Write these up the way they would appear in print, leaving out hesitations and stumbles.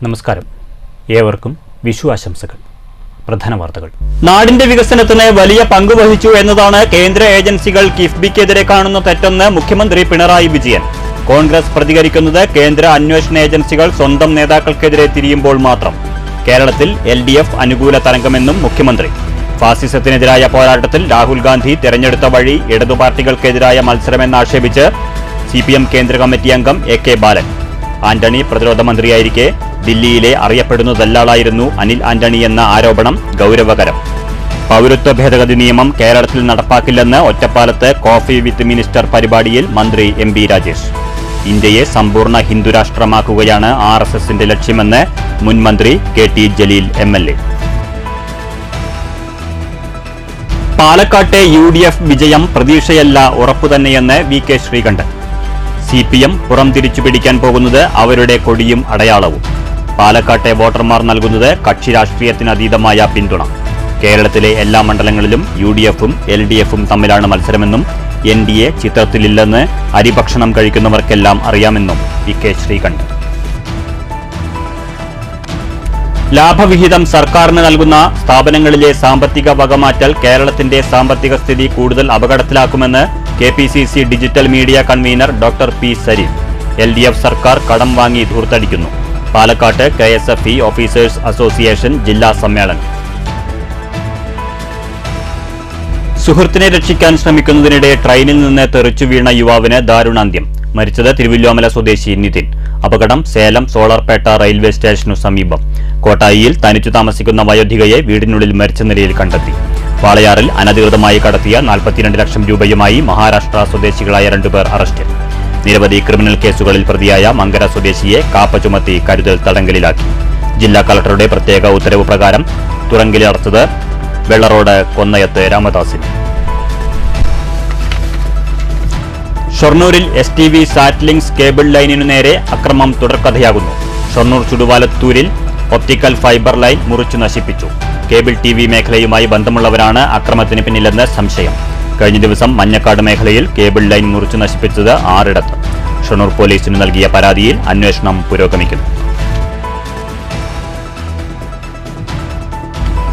നമസ്കാരം. ഏവർക്കും വിഷു ആശംസകൾ. പ്രധാന വാർത്തകൾ. നാടിന്റെ വികസനത്തിന് വലിയ പങ്ക് വഹിച്ചു എന്നതാണ് കേന്ദ്ര ഏജൻസികൾ കിഫ്ബിക്കെതിരെ കാണുന്ന തെറ്റെന്ന് മുഖ്യമന്ത്രി പിണറായി വിജയൻ. കോൺഗ്രസ് പ്രതികരിക്കുന്നത് കേന്ദ്ര അന്വേഷണ ഏജൻസികൾ സ്വന്തം നേതാക്കൾക്കെതിരെ തിരിയുമ്പോൾ മാത്രം. കേരളത്തിൽ LDF അനുകൂല തരംഗമെന്നും മുഖ്യമന്ത്രി. ഫാസിസത്തിനെതിരായ പോരാട്ടത്തിൽ രാഹുൽ ഗാന്ധി തെരഞ്ഞെടുത്ത വഴി ഇടതു പാർട്ടികൾക്കെതിരായ മത്സരമെന്നാക്ഷേപിച്ച് CPM കേന്ദ്ര കമ്മിറ്റി അംഗം AK ബാലൻ. ആന്റണി പ്രതിരോധ മന്ത്രിയായിരിക്കെ ദില്ലിയിലെ അറിയപ്പെടുന്ന ദല്ലാളായിരുന്നു അനിൽ ആന്റണി എന്ന ആരോപണം ഗൗരവകരം. പൗരത്വ ഭേദഗതി നിയമം കേരളത്തിൽ നടപ്പാക്കില്ലെന്ന് ഒറ്റപ്പാലത്ത് കോഫി വിത്ത് മിനിസ്റ്റർ പരിപാടിയിൽ മന്ത്രി MB രാജേഷ്. ഇന്ത്യയെ സമ്പൂർണ്ണ ഹിന്ദുരാഷ്ട്രമാക്കുകയാണ് RSSന്റെ ലക്ഷ്യമെന്ന് മുൻ മന്ത്രി KT ജലീൽ MLA. പാലക്കാട്ടെ UDF വിജയം പ്രതീക്ഷയല്ല, ഉറപ്പുതന്നെയെന്ന് VK ശ്രീകണ്ഠൻ. CPM പുറംതിരിച്ചു പിടിക്കാൻ പോകുന്നത് അവരുടെ കൊടിയും അടയാളവും. പാലക്കാട്ടെ വോട്ടർമാർ നൽകുന്നത് കക്ഷി രാഷ്ട്രീയത്തിനതീതമായ പിന്തുണ. കേരളത്തിലെ എല്ലാ മണ്ഡലങ്ങളിലും UDFും LDFും തമ്മിലാണ് മത്സരമെന്നും NDA ചിത്രത്തിലില്ലെന്ന് അരിഭക്ഷണം കഴിക്കുന്നവർക്കെല്ലാം അറിയാമെന്നും VK ശ്രീകണ്ഠൻ. ലാഭവിഹിതം സർക്കാരിന് നൽകുന്ന സ്ഥാപനങ്ങളിലെ സാമ്പത്തിക വകമാറ്റൽ കേരളത്തിന്റെ സാമ്പത്തിക സ്ഥിതി കൂടുതൽ അപകടത്തിലാക്കുമെന്ന് KPCC digital media convener doctor P Zarif. LDF സർക്കാർ കടം വാങ്ങി ധൂർത്തടിക്കുന്നു. പാലക്കാട്ട് KSFE ഓഫീസേഴ്സ് അസോസിയേഷൻ ജില്ലാ സമ്മേളനം. സുഹൃത്തിനെ രക്ഷിക്കാൻ ശ്രമിക്കുന്നതിനിടെ ട്രെയിനിൽ നിന്ന് തെറിച്ചു വീണ യുവാവിന് ദാരുണാന്ത്യം. മരിച്ചത് തിരുവല്ലോമല സ്വദേശി നിതിൻ. അപകടം സേലം സോളാർപേട്ട റെയിൽവേ സ്റ്റേഷനു സമീപം. കോട്ടായിയിൽ തനിച്ചു താമസിക്കുന്ന വയോധികയെ വീടിനുള്ളിൽ മരിച്ച നിലയിൽ കണ്ടെത്തി. വാളയാറിൽ അനധികൃതമായി കടത്തിയ 42 ലക്ഷം രൂപയുമായി മഹാരാഷ്ട്ര സ്വദേശികളായ 2 പേർ അറസ്റ്റിൽ. നിരവധി ക്രിമിനൽ കേസുകളിൽ പ്രതിയായ മങ്കര സ്വദേശിയെ കാപ്പ ചുമത്തി കരുതൽ തടങ്കലിലാക്കി. ജില്ലാ കളക്ടറുടെ പ്രത്യേക ഉത്തരവ് പ്രകാരം തുറങ്കലിലടച്ചത് വെള്ളറോഡ് കൊന്നയത്ത് രാമദാസിന്. ഷൊർണൂരിൽ STV സാറ്റ്ലിങ്സ് കേബിൾ ലൈനിനു നേരെ അക്രമം തുടർക്കഥയാകുന്നു. ഷൊർണൂർ ചുടുവാലത്തൂരിൽ ഒപ്റ്റിക്കൽ ഫൈബർ ലൈൻ മുറിച്ചു നശിപ്പിച്ചു. കേബിൾ TV മേഖലയുമായി ബന്ധമുള്ളവരാണ് അക്രമത്തിന് പിന്നിലെന്ന് സംശയം. കഴിഞ്ഞ ദിവസം മഞ്ഞക്കാട് മേഖലയിൽ കേബിൾ ലൈൻ മുറിച്ചു നശിപ്പിച്ചത് 6 ഇടത്ത്. ഷൊർണൂർ പോലീസിന് നൽകിയ പരാതിയിൽ അന്വേഷണം പുരോഗമിക്കുന്നു.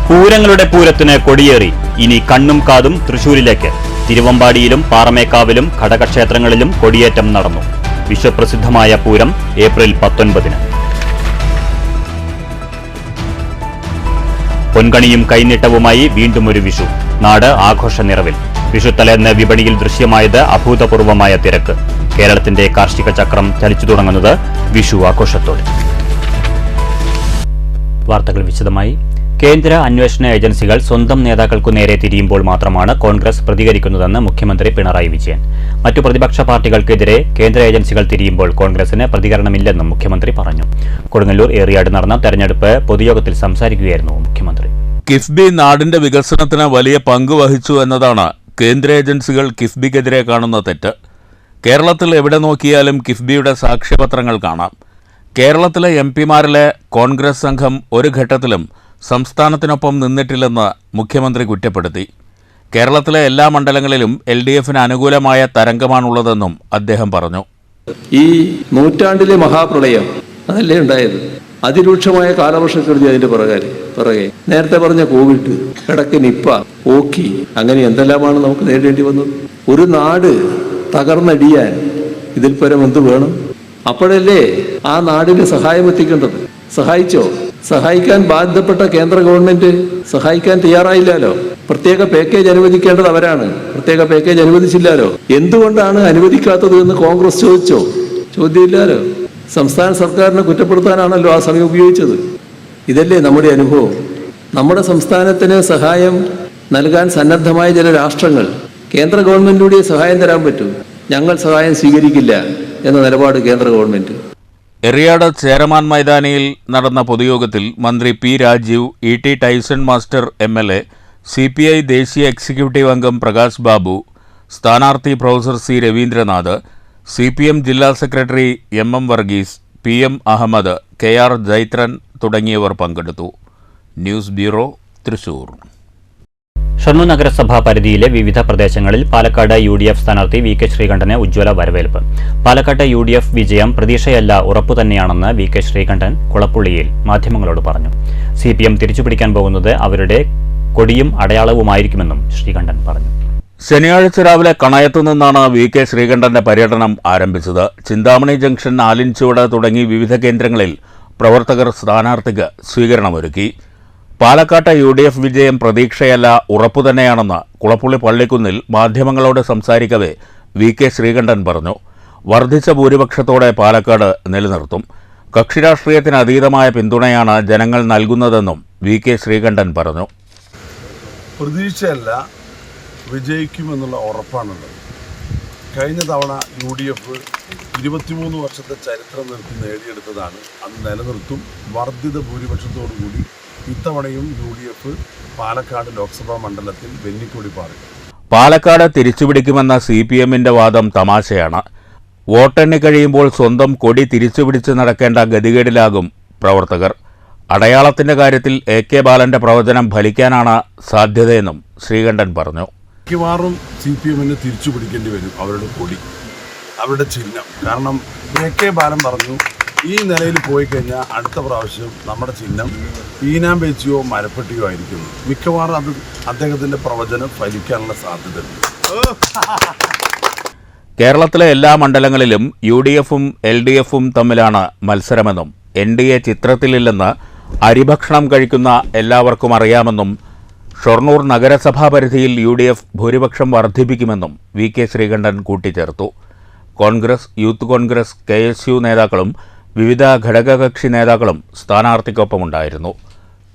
പൂരങ്ങളുടെ പൂരത്തിന് കൊടിയേറി. ഇനി കണ്ണും കാതും തൃശൂരിലേക്ക്. തിരുവമ്പാടിയിലും പാറമേക്കാവിലും ഘടകക്ഷേത്രങ്ങളിലും കൊടിയേറ്റം നടന്നു. വിശ്വപ്രസിദ്ധമായ പൂരം ഏപ്രിൽ 19-ന്. പൊൻകണിയും കൈനീട്ടവുമായി വീണ്ടും ഒരു വിഷു. നാട് ആഘോഷ നിറവിൽ. വിഷുത്തലേന്ന് വിപണിയിൽ ദൃശ്യമായത് അഭൂതപൂർവമായ തിരക്ക്. കേരളത്തിന്റെ കാർഷിക ചക്രം ചലിച്ചു തുടങ്ങുന്നത് വിഷു ആഘോഷത്തോടെ. വാർത്തകൾ വിശദമായി. കേന്ദ്ര അന്വേഷണ ഏജൻസികൾ സ്വന്തം നേതാക്കൾക്കു നേരെ തിരിയുമ്പോൾ മാത്രമാണ് കോൺഗ്രസ് പ്രതികരിക്കുന്നതെന്ന് മുഖ്യമന്ത്രി പിണറായി വിജയൻ. മറ്റു പ്രതിപക്ഷ പാർട്ടികൾക്കെതിരെ കേന്ദ്ര ഏജൻസികൾ തിരിയുമ്പോൾ കോൺഗ്രസിന് പ്രതികരണമില്ലെന്നും മുഖ്യമന്ത്രി പറഞ്ഞു. കൊടുങ്ങല്ലൂർ ഏറിയാട് നടന്ന തെരഞ്ഞെടുപ്പ് പൊതുയോഗത്തിൽ സംസാരിക്കുകയായിരുന്നു മുഖ്യമന്ത്രി. കിഫ്ബി നാടിന്റെ വികസനത്തിന് വലിയ പങ്ക് വഹിച്ചു എന്നതാണ് കേന്ദ്ര ഏജൻസികൾ കിഫ്ബിക്കെതിരെ കാണുന്ന തെറ്റ്. കേരളത്തിൽ എവിടെ നോക്കിയാലും കിഫ്ബിയുടെ സാക്ഷ്യപത്രങ്ങൾ കാണാം. കേരളത്തിലെ MP-മാരിലെ കോൺഗ്രസ് സംഘം ഒരു ഘട്ടത്തിലും സംസ്ഥാനത്തിനൊപ്പം നിന്നിട്ടില്ലെന്ന് മുഖ്യമന്ത്രി കുറ്റപ്പെടുത്തി. കേരളത്തിലെ എല്ലാ മണ്ഡലങ്ങളിലും LDFന് അനുകൂലമായ തരംഗമാണുള്ളതെന്നും അദ്ദേഹം പറഞ്ഞു. ഈ നൂറ്റാണ്ടിലെ മഹാപ്രളയം അതല്ലേ ഉണ്ടായത്. അതിരൂക്ഷമായ കാലവർഷക്കെടുതി അതിന്റെ പിറകെ നേരത്തെ പറഞ്ഞ കോവിഡ്, ഇടയ്ക്ക് നിപ്പ, ഓക്കി, അങ്ങനെ എന്തെല്ലാമാണ് നമുക്ക് നേരിടേണ്ടി വന്നത്. ഒരു നാട് തകർന്നടിയാൻ ഇതിൽ പരം എന്ത് വേണം? അപ്പോഴല്ലേ ആ നാടിന് സഹായം എത്തിക്കേണ്ടത്. സഹായിച്ചോ? സഹായിക്കാൻ ബാധ്യപ്പെട്ട കേന്ദ്ര ഗവൺമെന്റ് സഹായിക്കാൻ തയ്യാറായില്ലല്ലോ. പ്രത്യേക പാക്കേജ് അനുവദിക്കേണ്ടത് അവരാണ്. പ്രത്യേക പാക്കേജ് അനുവദിച്ചില്ലല്ലോ. എന്തുകൊണ്ടാണ് അനുവദിക്കാത്തത് എന്ന് കോൺഗ്രസ് ചോദിച്ചോ? ചോദ്യമില്ലല്ലോ. സംസ്ഥാന സർക്കാരിനെ കുറ്റപ്പെടുത്താനാണല്ലോ ആ സമയം ഉപയോഗിച്ചത്. ഇതല്ലേ നമ്മുടെ അനുഭവം. നമ്മുടെ സംസ്ഥാനത്തിന് സഹായം നൽകാൻ സന്നദ്ധമായ ചില രാഷ്ട്രങ്ങൾ കേന്ദ്ര ഗവൺമെന്റിലൂടെ സഹായം തരാൻ പറ്റൂ. ഞങ്ങൾ സഹായം സ്വീകരിക്കില്ല എന്ന നിലപാട് കേന്ദ്ര ഗവൺമെന്റ്. എറിയാട് ചേരമാൻ മൈതാനിയിൽ നടന്ന പൊതുയോഗത്തിൽ മന്ത്രി P Rajeev, ET Tyson master MLA, CPI ദേശീയ എക്സിക്യൂട്ടീവ് അംഗം പ്രകാശ് ബാബു, സ്ഥാനാർത്ഥി പ്രൊഫസർ C രവീന്ദ്രനാഥ്, CPM ജില്ലാ secretary MM Varghese, PM Ahammed, KR Jaithran തുടങ്ങിയവർ പങ്കെടുത്തു. News bureau, Thrissur. ഷൊർണൂർ നഗരസഭാ പരിധിയിലെ വിവിധ പ്രദേശങ്ങളിൽ പാലക്കാട് UDF സ്ഥാനാർത്ഥി VK ശ്രീകണ്ഠന് ഉജ്ജ്വല വരവേൽപ്പ്. പാലക്കാട്ടെ UDF വിജയം പ്രതീക്ഷയല്ല, ഉറപ്പു തന്നെയാണെന്ന് VK ശ്രീകണ്ഠൻ കുളപ്പുള്ളിയിൽ മാധ്യമങ്ങളോട് പറഞ്ഞു. CPM തിരിച്ചുപിടിക്കാൻ പോകുന്നത് അവരുടെ കൊടിയും അടയാളവുമായിരിക്കുമെന്നും ശ്രീകണ്ഠൻ പറഞ്ഞു. ശനിയാഴ്ച രാവിലെ കണയത്തു നിന്നാണ് VK ശ്രീകണ്ഠന്റെ പര്യടനം ആരംഭിച്ചത്. ചിന്താമണി ജംഗ്ഷൻ, ആലിൻചുവട് തുടങ്ങി വിവിധ കേന്ദ്രങ്ങളിൽ പ്രവർത്തകർ സ്ഥാനാർത്ഥിക്ക് സ്വീകരണമൊരുക്കി. പാലക്കാട്ടെ UDF വിജയം പ്രതീക്ഷയല്ല, ഉറപ്പു തന്നെയാണെന്ന് കുളപ്പുള്ളി പള്ളിക്കുന്നിൽ മാധ്യമങ്ങളോട് സംസാരിക്കവേ VK ശ്രീകണ്ഠൻ പറഞ്ഞു. വർദ്ധിച്ച ഭൂരിപക്ഷത്തോടെ പാലക്കാട് നിലനിർത്തും. കക്ഷിരാഷ്ട്രീയത്തിന് അതീതമായ പിന്തുണയാണ് ജനങ്ങൾ നൽകുന്നതെന്നും VK ശ്രീകണ്ഠൻ പറഞ്ഞു. പ്രതീക്ഷയല്ല, വിജയിക്കുമെന്നുള്ള ഉറപ്പാണുള്ളത്. കഴിഞ്ഞ തവണ UDF 23 വർഷത്തെ ചരിത്രം നിർത്തി നേടിയെടുത്തതാണ്. അത് നിലനിർത്തും. വർദ്ധിത ഭൂരിപക്ഷത്തോടുകൂടി ഇത്തവണയും UDF പാലക്കാട് ലോക്സഭാ മണ്ഡലത്തിൽ വെന്നിക്കൊടി പാറി. പാലക്കാട് തിരിച്ചുപിടിക്കുമെന്ന CPMന്റെ വാദം തമാശയാണ്. വോട്ടെണ്ണി കഴിയുമ്പോൾ സ്വന്തം കൊടി തിരിച്ചുപിടിച്ച് നടക്കേണ്ട ഗതികേടിലാകും പ്രവർത്തകർ. അടയാളത്തിന്റെ കാര്യത്തിൽ AK ബാലന്റെ പ്രവചനം ഫലിക്കാനാണ് സാധ്യതയെന്നും ശ്രീകണ്ഠൻ പറഞ്ഞു. മിക്കവാറും CPMന് തിരിച്ചു പിടിക്കേണ്ടി വരും അവരുടെ കൊടി, അവരുടെ ചിഹ്നം. കാരണം AK ബാലൻ പറഞ്ഞു, ഈ നിലയിൽ പോയി കഴിഞ്ഞാൽ അടുത്ത പ്രാവശ്യം നമ്മുടെ ചിഹ്നം ഈനാമ്പേച്ചിയോ മരപ്പെട്ടിയോ ആയിരിക്കും. മിക്കവാറും അത് അദ്ദേഹത്തിന്റെ പ്രവചനം ഫലിക്കാനുള്ള സാധ്യതയുണ്ട്. കേരളത്തിലെ എല്ലാ മണ്ഡലങ്ങളിലും UDFും LDFും തമ്മിലാണ് മത്സരമെന്നും NDA ചിത്രത്തിലില്ലെന്ന് അരിഭക്ഷണം കഴിക്കുന്ന എല്ലാവർക്കും അറിയാമെന്നും ഷൊർണൂർ നഗരസഭാ പരിധിയിൽ UDF ഭൂരിപക്ഷം വർദ്ധിപ്പിക്കുമെന്നും VK ശ്രീകണ്ഠൻ കൂട്ടിച്ചേർത്തു. കോൺഗ്രസ്, യൂത്ത് കോൺഗ്രസ്, KSU നേതാക്കളും വിവിധ ഘടകകക്ഷി നേതാക്കളും സ്ഥാനാർത്ഥിക്കൊപ്പമുണ്ടായിരുന്നു.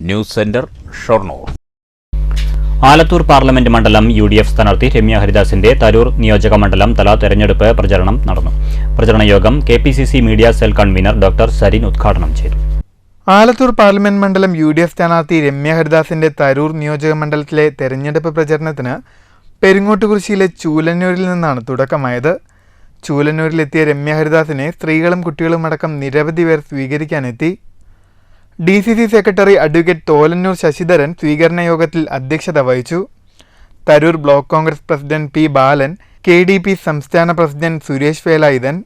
News centre, Shoranur. Alathur parliament മണ്ഡലം UDF സ്ഥാനാർത്ഥി രമ്യ ഹരിദാസിന്റെ തരൂർ നിയോജക മണ്ഡലം തല തെരഞ്ഞെടുപ്പ് പ്രചരണം നടന്നു. പ്രചരണ യോഗം KPCC media cell convener doctor Sarin ഉദ്ഘാടനം ചെയ്തു. ആലത്തൂർ പാർലമെന്റ് മണ്ഡലം UDF സ്ഥാനാർത്ഥി രമ്യ ഹരിദാസിന്റെ തരൂർ നിയോജക മണ്ഡലത്തിലെ തെരഞ്ഞെടുപ്പ് പ്രചരണത്തിന് പെരിങ്ങോട്ടുകുറിശ്ശിയിലെ ചൂലന്നൂരിൽ നിന്നാണ് തുടക്കമായത്. ചൂലന്നൂരിലെത്തിയ രമ്യ ഹരിദാസിനെ സ്ത്രീകളും കുട്ടികളും അടക്കം നിരവധി പേർ സ്വീകരിക്കാനെത്തി. DCC secretary advocate Tholannur Sasidharan സ്വീകരണ യോഗത്തിൽ അധ്യക്ഷത വഹിച്ചു. Tharoor block Congress president P. ബാലൻ, KDP സംസ്ഥാന പ്രസിഡന്റ് സുരേഷ് വേലായുധൻ,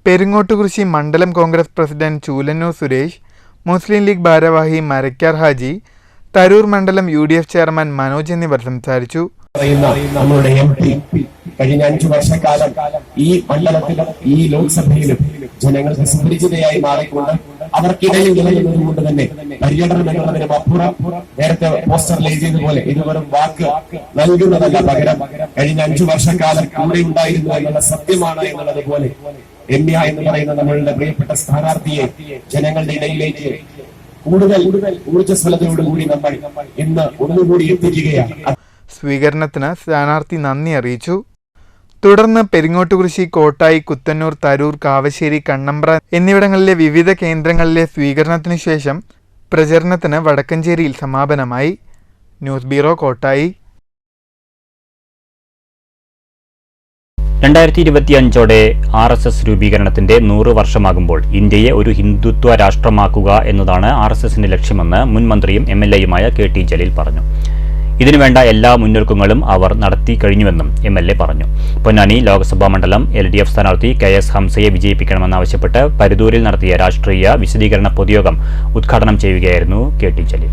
പെരിങ്ങോട്ടുകുറിശ്ശി മണ്ഡലം കോൺഗ്രസ് പ്രസിഡന്റ് ചൂലന്നൂർ സുരേഷ്, മുസ്ലിം ലീഗ് ഭാരവാഹി മരക്കാർ ഹാജി, തരൂർ മണ്ഡലം UDF ചെയർമാൻ മനോജ് എന്നിവർ സംസാരിച്ചു. നമ്മളുടെ MP കഴിഞ്ഞ 5 വർഷക്കാലം ഈ മണ്ഡലത്തിലും ഈ ലോക്സഭയിലും ജനങ്ങൾക്ക് സുപരിചിതയായി മാറിക്കൊണ്ട് അവർക്കിടയിൽ നിലനിന്നതുകൊണ്ട് തന്നെ പര്യടനം എന്നുള്ളതിനും അപ്പുറം നേരത്തെ പോസ്റ്ററിൽ എഴുതിയതുപോലെ ഇത് വെറും വാക്ക് നൽകുന്നതല്ല, പകരം കഴിഞ്ഞ 5 വർഷക്കാലം കൂടെ ഉണ്ടായിരുന്നു എന്നുള്ള സത്യമാണ് എന്നുള്ളത് പോലെ രമ്യ എന്ന് പറയുന്ന നമ്മളുടെ പ്രിയപ്പെട്ട സ്ഥാനാർത്ഥിയെ ജനങ്ങളുടെ ഇടയിലേക്ക് കൂടുതൽ ഊർജ്ജസ്വലതയോടുകൂടി നമ്മൾ ഇന്ന് ഒന്നുകൂടി എത്തിക്കുകയാണ്. സ്വീകരണത്തിന് സ്ഥാനാർത്ഥി നന്ദി അറിയിച്ചു. തുടർന്ന് പെരിങ്ങോട്ടുകുറിശ്ശി, കോട്ടായി, കുത്തന്നൂർ, തരൂർ, കാവശ്ശേരി, കണ്ണമ്പ്ര എന്നിവിടങ്ങളിലെ വിവിധ കേന്ദ്രങ്ങളിലെ സ്വീകരണത്തിനു ശേഷം പ്രചരണത്തിന് വടക്കഞ്ചേരിയിൽ സമാപനമായി. News bureau, Kottayi. 2025ഓടെ RSS രൂപീകരണത്തിന്റെ 100 വർഷമാകുമ്പോൾ ഇന്ത്യയെ ഒരു ഹിന്ദുത്വ രാഷ്ട്രമാക്കുക എന്നതാണ് RSSന്റെ ലക്ഷ്യമെന്ന് മുൻ മന്ത്രിയും MLAയുമായ KT ജലീൽ പറഞ്ഞു. ഇതിനുവേണ്ട എല്ലാ മുന്നൊരുക്കങ്ങളും അവർ നടത്തി കഴിഞ്ഞുവെന്നും MLA പറഞ്ഞു. പൊന്നാനി ലോക്സഭാ മണ്ഡലം LDF സ്ഥാനാർത്ഥി KS ഹംസയെ വിജയിപ്പിക്കണമെന്നാവശ്യപ്പെട്ട് പരുതൂരിൽ നടത്തിയ രാഷ്ട്രീയ വിശദീകരണ പൊതുയോഗം ഉദ്ഘാടനം ചെയ്യുകയായിരുന്നു KT ജലീൽ.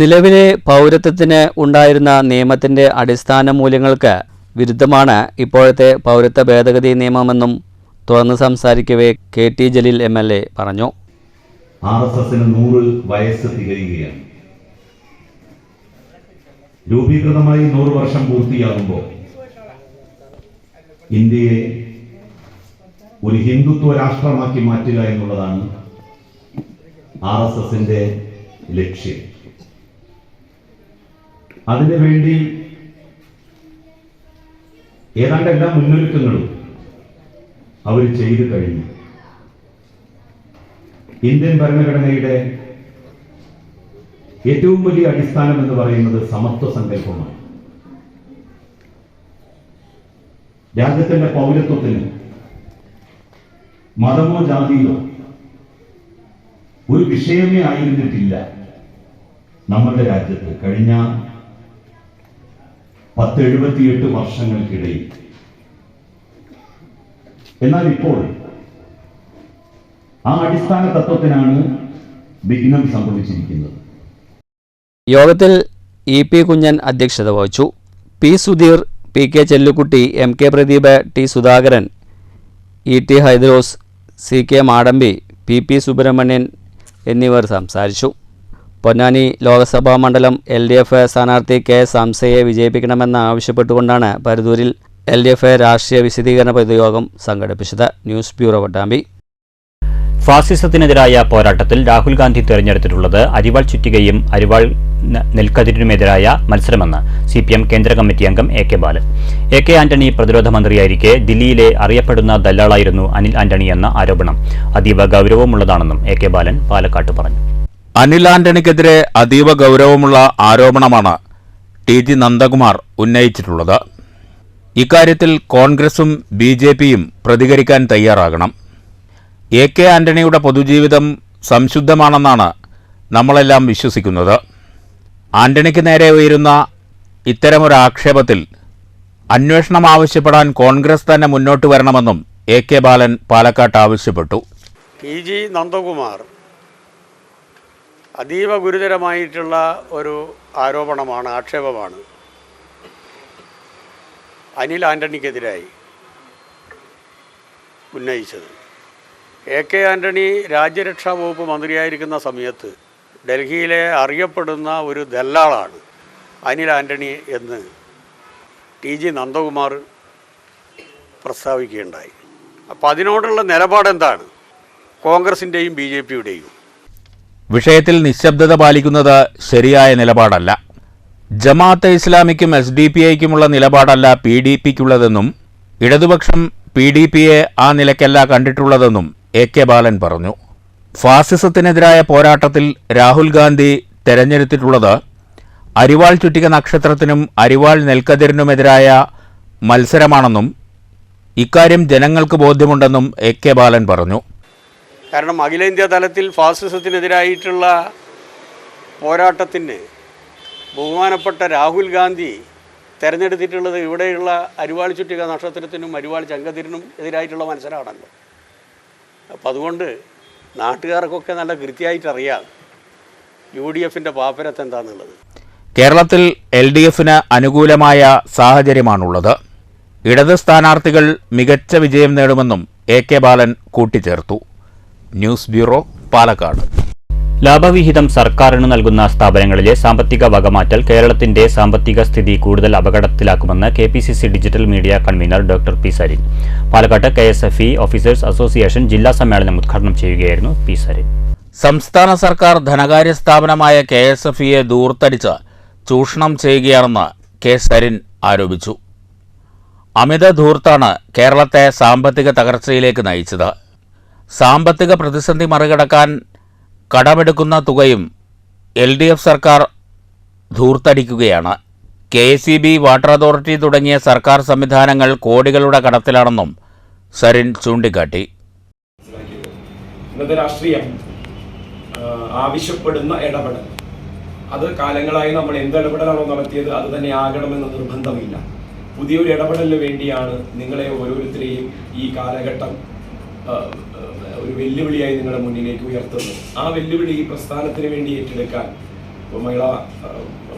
നിലവിലെ പൗരത്വത്തിന് ഉണ്ടായിരുന്ന നിയമത്തിന്റെ അടിസ്ഥാന മൂല്യങ്ങൾക്ക് വിരുദ്ധമാണ് ഇപ്പോഴത്തെ പൗരത്വ ഭേദഗതി നിയമമെന്നും തുറന്ന് സംസാരിക്കവേ KT ജലീൽ MLA പറഞ്ഞു. RSSന് 100 വയസ്സ് തികയുകയാണ്. രൂപീകൃതമായി 100 വർഷം പൂർത്തിയാകുമ്പോൾ ഇന്ത്യയെ ഒരു ഹിന്ദുത്വ രാഷ്ട്രമാക്കി മാറ്റുക എന്നുള്ളതാണ് RSSന്റെ ലക്ഷ്യം. അതിനുവേണ്ടി ഏതാണ്ട് എല്ലാ മുന്നൊരുക്കങ്ങളും അവർ ചെയ്തു കഴിഞ്ഞു. ഇന്ത്യൻ ഭരണഘടനയുടെ ഏറ്റവും വലിയ അടിസ്ഥാനം എന്ന് പറയുന്നത് സമത്വ സങ്കല്പമാണ്. രാജ്യത്തിന്റെ പൗരത്വത്തിന് മതമോ ജാതിയോ ഒരു വിഷയമേ ആയിരുന്നിട്ടില്ല. നമ്മുടെ രാജ്യത്ത് കഴിഞ്ഞ 78 വർഷങ്ങൾക്കിടയിൽ. എന്നാൽ ഇപ്പോൾ ആ അടിസ്ഥാന തത്വത്തിനാണ് വിഘ്നം സംഭവിച്ചിരിക്കുന്നത്. യോഗത്തിൽ EP കുഞ്ഞൻ അധ്യക്ഷത വഹിച്ചു. P Sudheer, PK Chellukutty, MK Pradeep, T Sudhakaran, ET Hydros, CK Madampi, PP Subramanian എന്നിവർ സംസാരിച്ചു. പൊന്നാനി ലോക്സഭാ മണ്ഡലം LDF സ്ഥാനാർത്ഥി K സംസയെ വിജയിപ്പിക്കണമെന്ന് ആവശ്യപ്പെട്ടുകൊണ്ടാണ് പരുതൂരിൽ LDF രാഷ്ട്രീയ വിശദീകരണ പൊതുയോഗം സംഘടിപ്പിച്ചത്. News bureau Pattambi. ഫാസിസത്തിനെതിരായ പോരാട്ടത്തിൽ രാഹുൽ ഗാന്ധി തെരഞ്ഞെടുത്തിട്ടുള്ളത് അരിവാൾ ചുറ്റികയും അരിവാൾ നെൽക്കതിരിനുമെതിരായ മത്സരമെന്ന് CPM കേന്ദ്ര കമ്മിറ്റി അംഗം AK ബാലൻ. AK ആന്റണി പ്രതിരോധ മന്ത്രിയായിരിക്കെ ദില്ലിയിലെ അറിയപ്പെടുന്ന ദല്ലാളായിരുന്നു അനിൽ ആന്റണി എന്ന ആരോപണം അതീവ ഗൗരവമുള്ളതാണെന്നും AK ബാലൻ പാലക്കാട്ട് പറഞ്ഞു. അനിൽ ആന്റണിക്കെതിരെ അതീവ ഗൗരവമുള്ള ആരോപണമാണ് TG നന്ദകുമാർ ഉന്നയിച്ചിട്ടുള്ളത്. ഇക്കാര്യത്തിൽ കോൺഗ്രസും BJPയും പ്രതികരിക്കാൻ തയ്യാറാകണം. AK ആന്റണിയുടെ പൊതുജീവിതം സംശുദ്ധമാണെന്നാണ് നമ്മളെല്ലാം വിശ്വസിക്കുന്നത്. ആന്റണിക്ക് നേരെ ഉയരുന്ന ഇത്തരമൊരു ആക്ഷേപത്തിൽ അന്വേഷണം ആവശ്യപ്പെടാൻ കോൺഗ്രസ് തന്നെ മുന്നോട്ട് വരണമെന്നും AK ബാലൻ പാലക്കാട്ട് ആവശ്യപ്പെട്ടു. TG നന്ദകുമാർ അതീവ ഗുരുതരമായിട്ടുള്ള ഒരു ആരോപണമാണ്, ആക്ഷേപമാണ് അനിൽ ആന്റണിക്കെതിരായി ഉന്നയിച്ചത്. AK ആന്റണി രാജ്യരക്ഷാ വകുപ്പ് മന്ത്രിയായിരിക്കുന്ന സമയത്ത് ഡൽഹിയിലെ അറിയപ്പെടുന്ന ഒരു ദല്ലാളാണ് അനിൽ ആന്റണി എന്ന് TG നന്ദകുമാർ പ്രസ്താവിക്കുകയുണ്ടായി. അപ്പോൾ അതിനോടുള്ള നിലപാടെന്താണ് കോൺഗ്രസിൻ്റെയും BJPയുടെയും? വിഷയത്തിൽ നിശബ്ദത പാലിക്കുന്നത് ശരിയായ നിലപാടല്ല. ജമാഅത്തെ ഇസ്ലാമിക്കും SDPIക്കുമുള്ള നിലപാടല്ല PDPക്കുള്ളതെന്നും ഇടതുപക്ഷം PDPയെ ആ നിലയ്ക്കല്ല കണ്ടിട്ടുള്ളതെന്നും AK ബാലൻ പറഞ്ഞു. ഫാസിസത്തിനെതിരായ പോരാട്ടത്തിൽ രാഹുൽ ഗാന്ധി തെരഞ്ഞെടുത്തിട്ടുള്ളത് അരിവാൾ ചുറ്റിക നക്ഷത്രത്തിനും അരിവാൾ നെൽക്കതിരിനുമെതിരായ മത്സരമാണെന്നും ഇക്കാര്യം ജനങ്ങൾക്ക് ബോധ്യമുണ്ടെന്നും AK ബാലൻ പറഞ്ഞു. കാരണം അഖിലേന്ത്യാ തലത്തിൽ ഫാസിസത്തിനെതിരായിട്ടുള്ള പോരാട്ടത്തിന് ബഹുമാനപ്പെട്ട രാഹുൽ ഗാന്ധി തിരഞ്ഞെടുത്തിട്ടുള്ളത് ഇവിടെയുള്ള അരിവാൾ ചുറ്റിക നക്ഷത്രത്തിനും അരിവാൾ ചങ്കതിരിനും എതിരായിട്ടുള്ള മത്സരമാണല്ലോ. അപ്പം അതുകൊണ്ട് നാട്ടുകാർക്കൊക്കെ നല്ല കൃത്യമായിട്ട് അറിയാം UDFൻ്റെ പാപ്പരത്ത് എന്താണെന്നുള്ളത്. കേരളത്തിൽ LDFന് അനുകൂലമായ സാഹചര്യമാണുള്ളത്. ഇടത് സ്ഥാനാർത്ഥികൾ മികച്ച വിജയം നേടുമെന്നും AK ബാലൻ കൂട്ടിച്ചേർത്തു. News bureau Palakkad. ലാഭവിഹിതം സർക്കാരിന് നൽകുന്ന സ്ഥാപനങ്ങളിലെ സാമ്പത്തിക വകമാറ്റൽ കേരളത്തിന്റെ സാമ്പത്തിക സ്ഥിതി കൂടുതൽ അപകടത്തിലാക്കുമെന്ന് KPCC digital media convener doctor P Sarin. പാലക്കാട്ട് KSFE ഓഫീസേഴ്സ് അസോസിയേഷൻ ജില്ലാ സമ്മേളനം ഉദ്ഘാടനം ചെയ്യുകയായിരുന്നു P സരിൻ. സംസ്ഥാന സർക്കാർ ധനകാര്യ സ്ഥാപനമായ KSFEയെ ദൂർത്തടിച്ച് ചൂഷണം ചെയ്യുകയാണെന്ന് K സരിൻ ആരോപിച്ചു. അമിത ധൂർത്താണ് കേരളത്തെ സാമ്പത്തിക തകർച്ചയിലേക്ക് നയിച്ചത്. സാമ്പത്തിക പ്രതിസന്ധി മറികടക്കാൻ കടമെടുക്കുന്ന തുകയും LDF സർക്കാർ ധൂർത്തടിക്കുകയാണ്. KCB, വാട്ടർ അതോറിറ്റി തുടങ്ങിയ സർക്കാർ സംവിധാനങ്ങൾ കോടികളുടെ കടത്തിലാണെന്നും സരിൻ ചൂണ്ടിക്കാട്ടി. ഇന്നത്തെ രാഷ്ട്രീയം ആവശ്യപ്പെടുന്ന ഇടപെടൽ, അത് കാലങ്ങളായി നമ്മൾ എന്ത് ഇടപെടലാണോ നടത്തിയത് അത് തന്നെ ആകണമെന്ന് നിർബന്ധമില്ല. പുതിയൊരു ഇടപെടലിന് വേണ്ടിയാണ് നിങ്ങളെ ഓരോരുത്തരെയും ഈ കാലഘട്ടം ഒരു വെല്ലുവിളിയായി നിങ്ങളുടെ മുന്നിലേക്ക് ഉയർത്തുന്നത്. ആ വെല്ലുവിളി ഈ പ്രസ്ഥാനത്തിന് വേണ്ടി ഏറ്റെടുക്കാൻ മഹിളാ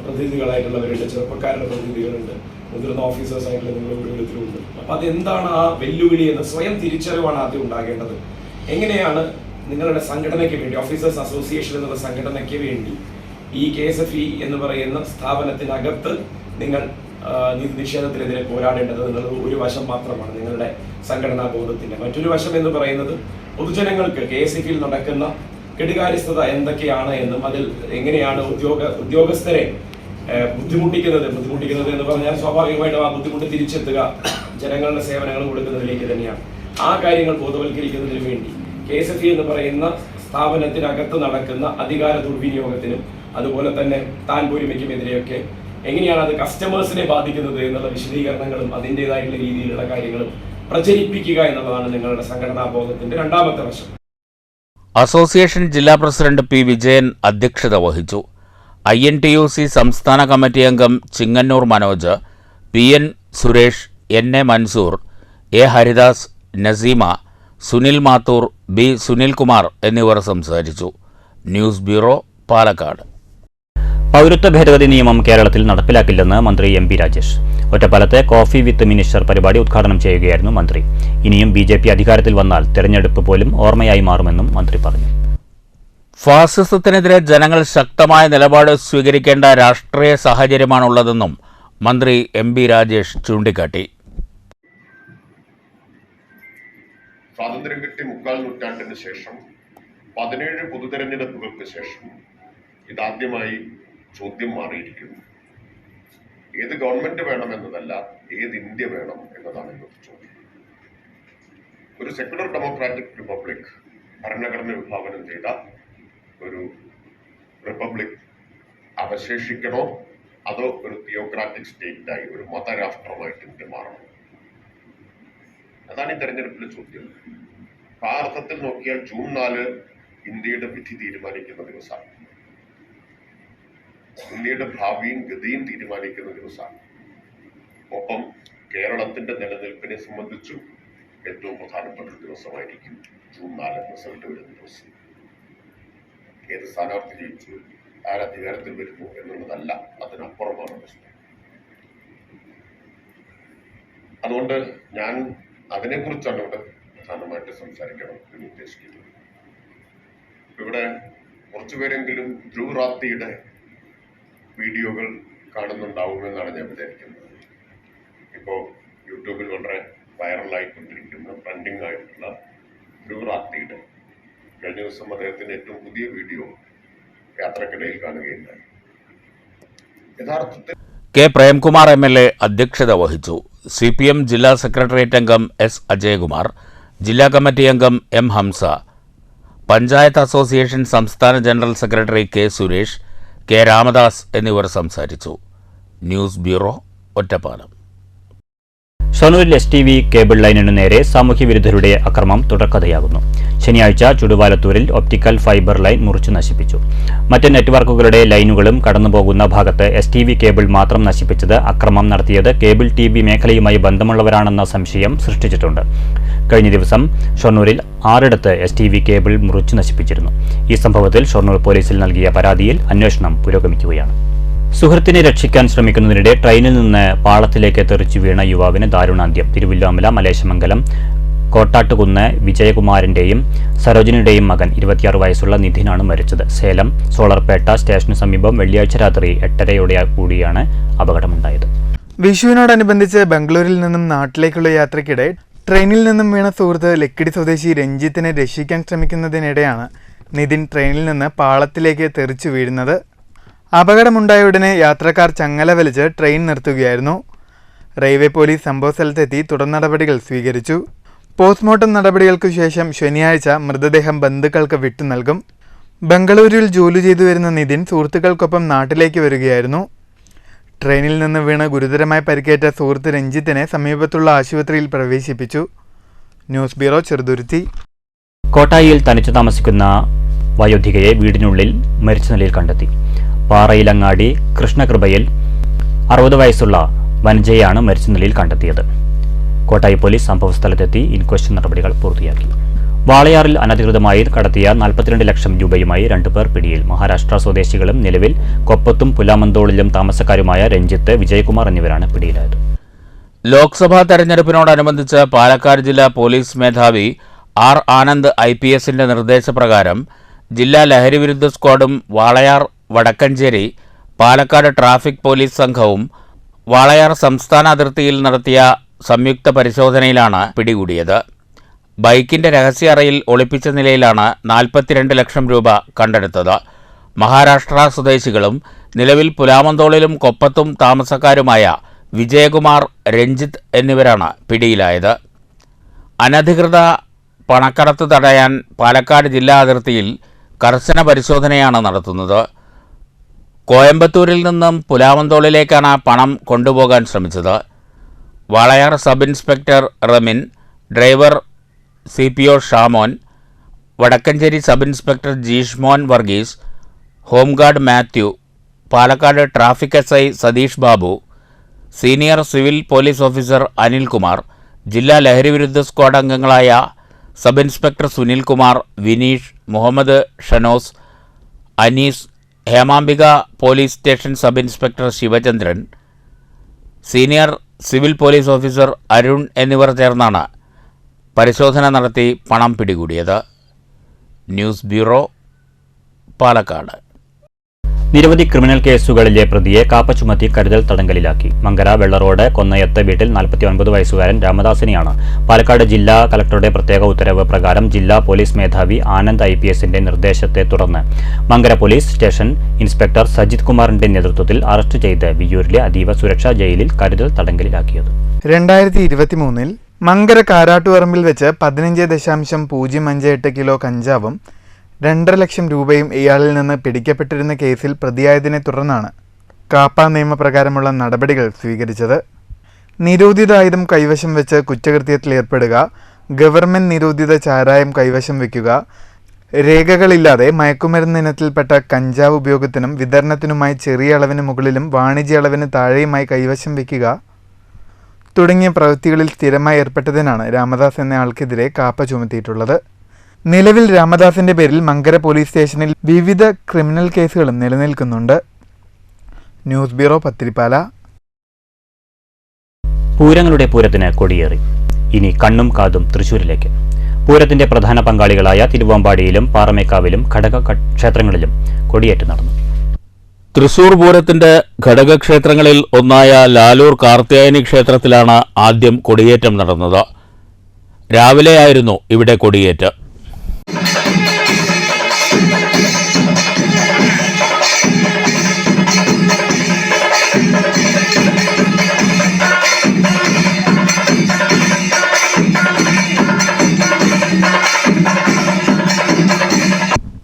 പ്രതിനിധികളായിട്ടുള്ളവരുണ്ട്, ചെറുപ്പക്കാരുടെ പ്രതിനിധികളുണ്ട്, മുതിർന്ന ഓഫീസേഴ്സായിട്ടുള്ള നിങ്ങൾ ഓരോരുത്തരുണ്ട്. അപ്പം അതെന്താണ് ആ വെല്ലുവിളി എന്ന് സ്വയം തിരിച്ചറിവാണ് ആദ്യം ഉണ്ടാകേണ്ടത്. എങ്ങനെയാണ് നിങ്ങളുടെ സംഘടനയ്ക്ക് വേണ്ടി, ഓഫീസേഴ്സ് അസോസിയേഷൻ എന്നുള്ള സംഘടനയ്ക്ക് വേണ്ടി ഈ KSFE എന്ന് പറയുന്ന സ്ഥാപനത്തിനകത്ത് നിങ്ങൾ നിഷേധത്തിനെതിരെ പോരാടേണ്ടത് എന്നുള്ളത് ഒരു വശം മാത്രമാണ് നിങ്ങളുടെ സംഘടനാ ബോധത്തിന്റെ. മറ്റൊരു വശം എന്ന് പറയുന്നത് പൊതുജനങ്ങൾക്ക് KSFEയിൽ നടക്കുന്ന കെടുകാര്യസ്ഥത എന്തൊക്കെയാണ് എന്നും അതിൽ എങ്ങനെയാണ് ഉദ്യോഗസ്ഥരെ ബുദ്ധിമുട്ടിക്കുന്നത് എന്ന് പറഞ്ഞാൽ സ്വാഭാവികമായിട്ടും ആ ബുദ്ധിമുട്ട് തിരിച്ചെത്തുക ജനങ്ങളുടെ സേവനങ്ങൾ കൊടുക്കുന്നതിലേക്ക് തന്നെയാണ്. ആ കാര്യങ്ങൾ ബോധവൽക്കരിക്കുന്നതിന് വേണ്ടി KSFE എന്ന് പറയുന്ന സ്ഥാപനത്തിനകത്ത് നടക്കുന്ന അധികാര ദുർവിനിയോഗത്തിനും അതുപോലെ തന്നെ താൻ പോരിമയ്ക്കുമെതിരെയൊക്കെ എങ്ങനെയാണ് അത് കസ്റ്റമേഴ്സിനെ ബാധിക്കുന്നത് എന്നുള്ള വിശദീകരണങ്ങളും അതിൻ്റെതായിട്ടുള്ള രീതിയിലുള്ള കാര്യങ്ങളും പ്രചരിപ്പിക്കുക എന്നുള്ളതാണ് നിങ്ങളുടെ സംഘടനാ ബോധത്തിന്റെ രണ്ടാമത്തെ വശം. അസോസിയേഷൻ ജില്ലാ പ്രസിഡന്റ് P വിജയൻ അധ്യക്ഷത വഹിച്ചു. INTUC സംസ്ഥാന കമ്മിറ്റി അംഗം Chingannur Manoj, PN Suresh, NA Mansoor, A Haridas, Naseema, Sunil Mathur, B Sunilkumar എന്നിവർ സംസാരിച്ചു. News bureau, Palakkad. പൗരത്വ ഭേദഗതി നിയമം കേരളത്തിൽ നടപ്പിലാക്കില്ലെന്ന് മന്ത്രി MP രാജേഷ്. ഒറ്റപ്പാലത്തെ കോഫി വിത്ത് മിനിസ്റ്റർ പരിപാടി ഉദ്ഘാടനം ചെയ്യുകയായിരുന്നു മന്ത്രി. ഇനിയും BJP അധികാരത്തിൽ വന്നാൽ തെരഞ്ഞെടുപ്പ് പോലും ഓർമ്മയായി മാറുമെന്നും മന്ത്രി പറഞ്ഞു. ഫാസിസത്തിനെതിരെ ജനങ്ങൾ ശക്തമായ നിലപാട് സ്വീകരിക്കേണ്ട രാഷ്ട്രീയ സാഹചര്യമാണുള്ളതെന്നും മന്ത്രി MP രാജേഷ് ചൂണ്ടിക്കാട്ടി. സ്വാതന്ത്ര്യം കിട്ടി 3/4 നൂറ്റാണ്ടിന് ശേഷം 17 പൊതുതെരഞ്ഞെടുപ്പുകൾക്ക് ശേഷം ഇതാദ്യമായി ചോദ്യം മാറിയിരിക്കുന്നു. ഏത് ഗവൺമെന്റ് വേണമെന്നതല്ല, ഏത് ഇന്ത്യ വേണം എന്നതാണ് ഇന്നത്തെ ചോദ്യം. ഒരു സെക്യുലർ ഡെമോക്രാറ്റിക് റിപ്പബ്ലിക് ഭരണഘടന വിഭാവനം ചെയ്ത ഒരു റിപ്പബ്ലിക് അവശേഷിക്കണോ, അതോ ഒരു തിയോക്രാറ്റിക് സ്റ്റേറ്റായി, ഒരു മതരാഷ്ട്രമായിട്ട് ഇന്ത്യ മാറണം? അതാണ് ഈ തെരഞ്ഞെടുപ്പിലെ ചോദ്യം. ആ അർത്ഥത്തിൽ നോക്കിയാൽ ജൂൺ 4 ഇന്ത്യയുടെ വിധി തീരുമാനിക്കുന്ന ദിവസമാണ്. ഇന്ത്യയുടെ ഭാവിയും ഗതിയും തീരുമാനിക്കുന്ന ദിവസമാണ്. ഒപ്പം കേരളത്തിന്റെ നിലനിൽപ്പിനെ സംബന്ധിച്ചും ഏറ്റവും പ്രധാനപ്പെട്ട ഒരു ദിവസമായിരിക്കും ജൂൺ 4 റിസൾട്ട് വരുന്ന ദിവസം. ഏത് സ്ഥാനാർത്ഥി ജയിച്ചു, ആരധികാരത്തിൽ വരുന്നു എന്നുള്ളതല്ല, അതിനപ്പുറമാണ് പ്രശ്നം. അതുകൊണ്ട് ഞാൻ അതിനെക്കുറിച്ചാണ് ഇവിടെ പ്രധാനമായിട്ട് സംസാരിക്കണം എന്ന് ഉദ്ദേശിക്കുന്നത്. ഇവിടെ കുറച്ചുപേരെങ്കിലും ധ്രുവ് റാത്തിയുടെ വീഡിയോകൾ കാണുന്നുണ്ടാവുമെന്നാണ് ഞാൻ വിചാരിക്കുന്നത്. ഇപ്പോൾ യൂട്യൂബിൽ വളരെ വൈറലായിക്കൊണ്ടിരിക്കുന്ന ട്രെൻഡിങ് ആയിട്ടുള്ള ധ്രുവ് റാത്തിയുടെ കഴിഞ്ഞ ദിവസം അദ്ദേഹത്തിന്റെ ഏറ്റവും പുതിയ വീഡിയോ യാത്രക്കിടയിൽ കാണുകയുണ്ടായി. യഥാർത്ഥത്തിൽ കെ പ്രേംകുമാർ MLA അധ്യക്ഷത വഹിച്ചു. CPM ജില്ലാ സെക്രട്ടേറിയറ്റ് അംഗം S അജയകുമാർ, ജില്ലാ കമ്മിറ്റി അംഗം M ഹംസ, പഞ്ചായത്ത് അസോസിയേഷൻ സംസ്ഥാന general secretary K Suresh, K Ramadas എന്നിവർ സംസാരിച്ചു. News bureau, Ottapalam. ഷൊർണൂരിൽ STV കേബിൾ ലൈനിനു നേരെ സാമൂഹ്യവിരുദ്ധരുടെ അക്രമം തുടർക്കഥയാകുന്നു. ശനിയാഴ്ച ചുടുവാലത്തൂരിൽ ഒപ്റ്റിക്കൽ ഫൈബർ ലൈൻ മുറിച്ചു നശിപ്പിച്ചു. മറ്റ് നെറ്റ്വർക്കുകളുടെ ലൈനുകളും കടന്നുപോകുന്ന ഭാഗത്ത് STV കേബിൾ മാത്രം നശിപ്പിച്ചത് അക്രമം നടത്തിയത് കേബിൾ TV മേഖലയുമായി ബന്ധമുള്ളവരാണെന്ന സംശയം സൃഷ്ടിച്ചിട്ടുണ്ട്. കഴിഞ്ഞ ദിവസം ഷൊർണൂരിൽ 6 STV കേബിൾ മുറിച്ചു നശിപ്പിച്ചിരുന്നു. ഈ സംഭവത്തിൽ ഷൊർണൂർ പോലീസിൽ നൽകിയ പരാതിയിൽ അന്വേഷണം പുരോഗമിക്കുകയാണ്. സുഹൃത്തിനെ രക്ഷിക്കാൻ ശ്രമിക്കുന്നതിനിടെ ട്രെയിനിൽ നിന്ന് പാളത്തിലേക്ക് തെറിച്ചു വീണ യുവാവിന് ദാരുണാന്ത്യം. തിരുവില്ലാമല മലേശമംഗലം കോട്ടാട്ടുകുന്ന് വിജയകുമാറിന്റെയും സരോജിനിയുടെയും മകൻ 26 വയസ്സുള്ള നിധിനാണ് മരിച്ചത്. സേലം സോളർപേട്ട സ്റ്റേഷനു സമീപം വെള്ളിയാഴ്ച രാത്രി 8:30 കൂടിയാണ് അപകടമുണ്ടായത്. വിഷുവിനോടനുബന്ധിച്ച് ബംഗളൂരിൽ നിന്നും നാട്ടിലേക്കുള്ള യാത്രയ്ക്കിടെ ട്രെയിനിൽ നിന്നും വീണ സുഹൃത്ത് ലക്കിടി സ്വദേശി രഞ്ജിത്തിനെ രക്ഷിക്കാൻ ശ്രമിക്കുന്നതിനിടെയാണ് നിതിൻ ട്രെയിനിൽ നിന്ന് പാളത്തിലേക്ക് തെറിച്ചു വീഴുന്നത്. അപകടമുണ്ടായ ഉടനെ യാത്രക്കാർ ചങ്ങല വലിച്ച് ട്രെയിൻ നിർത്തുകയായിരുന്നു. റെയിൽവേ പോലീസ് സംഭവസ്ഥലത്തെത്തി തുടർ നടപടികൾ സ്വീകരിച്ചു. പോസ്റ്റ്മോർട്ടം നടപടികൾക്കു ശേഷം ശനിയാഴ്ച മൃതദേഹം ബന്ധുക്കൾക്ക് വിട്ടു നൽകും. ബംഗളൂരുവിൽ ജോലി ചെയ്തു വരുന്ന നിതിൻ സുഹൃത്തുക്കൾക്കൊപ്പം നാട്ടിലേക്ക് വരികയായിരുന്നു. ട്രെയിനിൽ നിന്ന് വീണ് ഗുരുതരമായി പരിക്കേറ്റ സുഹൃത്ത് രഞ്ജിത്തിനെ സമീപത്തുള്ള ആശുപത്രിയിൽ പ്രവേശിപ്പിച്ചു. News bureau, Cheruthuruthy. കോട്ടായിയിൽ തനിച്ചു താമസിക്കുന്ന വയോധികയെ വീടിനുള്ളിൽ മരിച്ച നിലയിൽ കണ്ടെത്തി. പാറയിലങ്ങാടി കൃഷ്ണകൃപയിൽ 60 വയസ്സുള്ള വനജയെയാണ് മരിച്ച നിലയിൽ കണ്ടെത്തിയത്. കോട്ടായി പോലീസ് സംഭവസ്ഥലത്തെത്തി ഇൻക്വസ്റ്റ് നടപടികൾ പൂർത്തിയാക്കി. വാളയാറിൽ അനധികൃതമായി കടത്തിയ 42 ലക്ഷം രൂപയുമായി 2 പേർ പിടിയിൽ. മഹാരാഷ്ട്ര സ്വദേശികളും നിലവിൽ കൊപ്പത്തും പുലാമന്തോളിലും താമസക്കാരുമായ രഞ്ജിത്ത്, വിജയകുമാർ എന്നിവരാണ് പിടിയിലായത്. ലോക്സഭാ തെരഞ്ഞെടുപ്പിനോടനുബന്ധിച്ച് പാലക്കാട് ജില്ലാ പോലീസ് മേധാവി R ആനന്ദ് IPSന്റെ നിർദ്ദേശപ്രകാരം ജില്ലാ ലഹരിവിരുദ്ധ സ്ക്വാഡും വാളയാർ, വടക്കഞ്ചേരി, പാലക്കാട് ട്രാഫിക് പോലീസ് സംഘവും വാളയാർ സംസ്ഥാന അതിർത്തിയിൽ നടത്തിയ സംയുക്ത പരിശോധനയിലാണ് പിടികൂടിയത്. ബൈക്കിന്റെ രഹസ്യ അറയിൽ ഒളിപ്പിച്ച നിലയിലാണ് 42 ലക്ഷം രൂപ കണ്ടെടുത്തത്. മഹാരാഷ്ട്ര സ്വദേശികളും നിലവിൽ പുലാമന്തോളിലും കൊപ്പത്തും താമസക്കാരുമായ വിജയകുമാർ, രഞ്ജിത്ത് എന്നിവരാണ് പിടിയിലായത്. അനധികൃത പണക്കടത്ത് തടയാൻ പാലക്കാട് ജില്ലാ അതിർത്തിയിൽ കർശന പരിശോധനയാണ് നടത്തുന്നത്. കോയമ്പത്തൂരിൽ നിന്നും പുലാമന്തോളിലേക്കാണ് പണം കൊണ്ടുപോകാൻ ശ്രമിച്ചത്. Walayar sub inspector Ramin, driver CPO Shamon, Vadakkencherry sub inspector Jeeshmon Varghese, home guard Mathew, Palakkad traffic SI Satheesh Babu, senior civil police officer Anilkumar, ജില്ലാ ലഹരിവിരുദ്ധ സ്ക്വാഡ് അംഗങ്ങളായ sub inspector Sunilkumar, Vineesh, Muhammad Shanos, Anees, Hemambika police station sub inspector Sivachandran, senior civil police officer Arun എന്നിവർ ചേർന്നാണ് പരിശോധന നടത്തി പണം പിടികൂടിയത്. News bureau, Palakkad. നിരവധി ക്രിമിനൽ കേസുകളിലെ പ്രതിയെ കാപ്പ ചുമത്തി കരുതൽ തടങ്കലിലാക്കി. മങ്കര വെള്ളറോഡ് കൊന്നയത്ത് വീട്ടിൽ 49 വയസ്സുകാരൻ രാമദാസിനെയാണ് പാലക്കാട് ജില്ലാ കളക്ടറുടെ പ്രത്യേക ഉത്തരവ് പ്രകാരം ജില്ലാ പോലീസ് മേധാവി ആനന്ദ് IPSന്റെ നിർദ്ദേശത്തെ തുടർന്ന് Mankara police station inspector Sajith കുമാറിന്റെ നേതൃത്വത്തിൽ അറസ്റ്റ് ചെയ്ത് വിയ്യൂരിലെ അതീവ സുരക്ഷാ ജയിലിൽ കരുതൽ തടങ്കലിലാക്കിയത്. 2023 മങ്കര കാരാട്ടുപറമ്പിൽ വെച്ച് 15.058 കിലോ കഞ്ചാവും 2.5 ലക്ഷം രൂപയും ഇയാളിൽ നിന്ന് പിടിക്കപ്പെട്ടിരുന്ന കേസിൽ പ്രതിയായതിനെ തുടർന്നാണ് കാപ്പ നിയമപ്രകാരമുള്ള നടപടികൾ സ്വീകരിച്ചത്. നിരോധിത ആയുധം കൈവശം വെച്ച് കുറ്റകൃത്യത്തിൽ ഏർപ്പെടുക, ഗവൺമെന്റ് നിരോധിത ചാരായം കൈവശം വയ്ക്കുക, രേഖകളില്ലാതെ മയക്കുമരുന്ന് ഇനത്തിൽപ്പെട്ട കഞ്ചാവ് ഉപയോഗത്തിനും വിതരണത്തിനുമായി ചെറിയ അളവിന് മുകളിലും വാണിജ്യ അളവിന് താഴെയുമായി കൈവശം വയ്ക്കുക തുടങ്ങിയ പ്രവൃത്തികളിൽ സ്ഥിരമായി ഏർപ്പെട്ടതിനാണ് രാമദാസ് എന്ന ആൾക്കെതിരെ കാപ്പ ചുമത്തിയിട്ടുള്ളത്. നിലവിൽ രാമദാസിന്റെ പേരിൽ മങ്കര പോലീസ് സ്റ്റേഷനിൽ വിവിധ ക്രിമിനൽ കേസുകളും നിലനിൽക്കുന്നുണ്ട്. News bureau, Pathiripala. പൂരങ്ങളുടെ പൂരത്തിന് കൊടിയേറി. ഇനി കണ്ണും കാതും തൃശൂരിലേക്ക്. പൂരത്തിന്റെ പ്രധാന പങ്കാളികളായ തിരുവമ്പാടിയിലും പാറമേക്കാവിലും ഘടക ക്ഷേത്രങ്ങളിലും കൊടിയേറ്റ് നടന്നു. തൃശൂർ പൂരത്തിന്റെ ഘടകക്ഷേത്രങ്ങളിൽ ഒന്നായ ലാലൂർ കാർത്യായനി ക്ഷേത്രത്തിലാണ് ആദ്യം കൊടിയേറ്റം നടന്നത്. രാവിലെയായിരുന്നു ഇവിടെ കൊടിയേറ്റ്.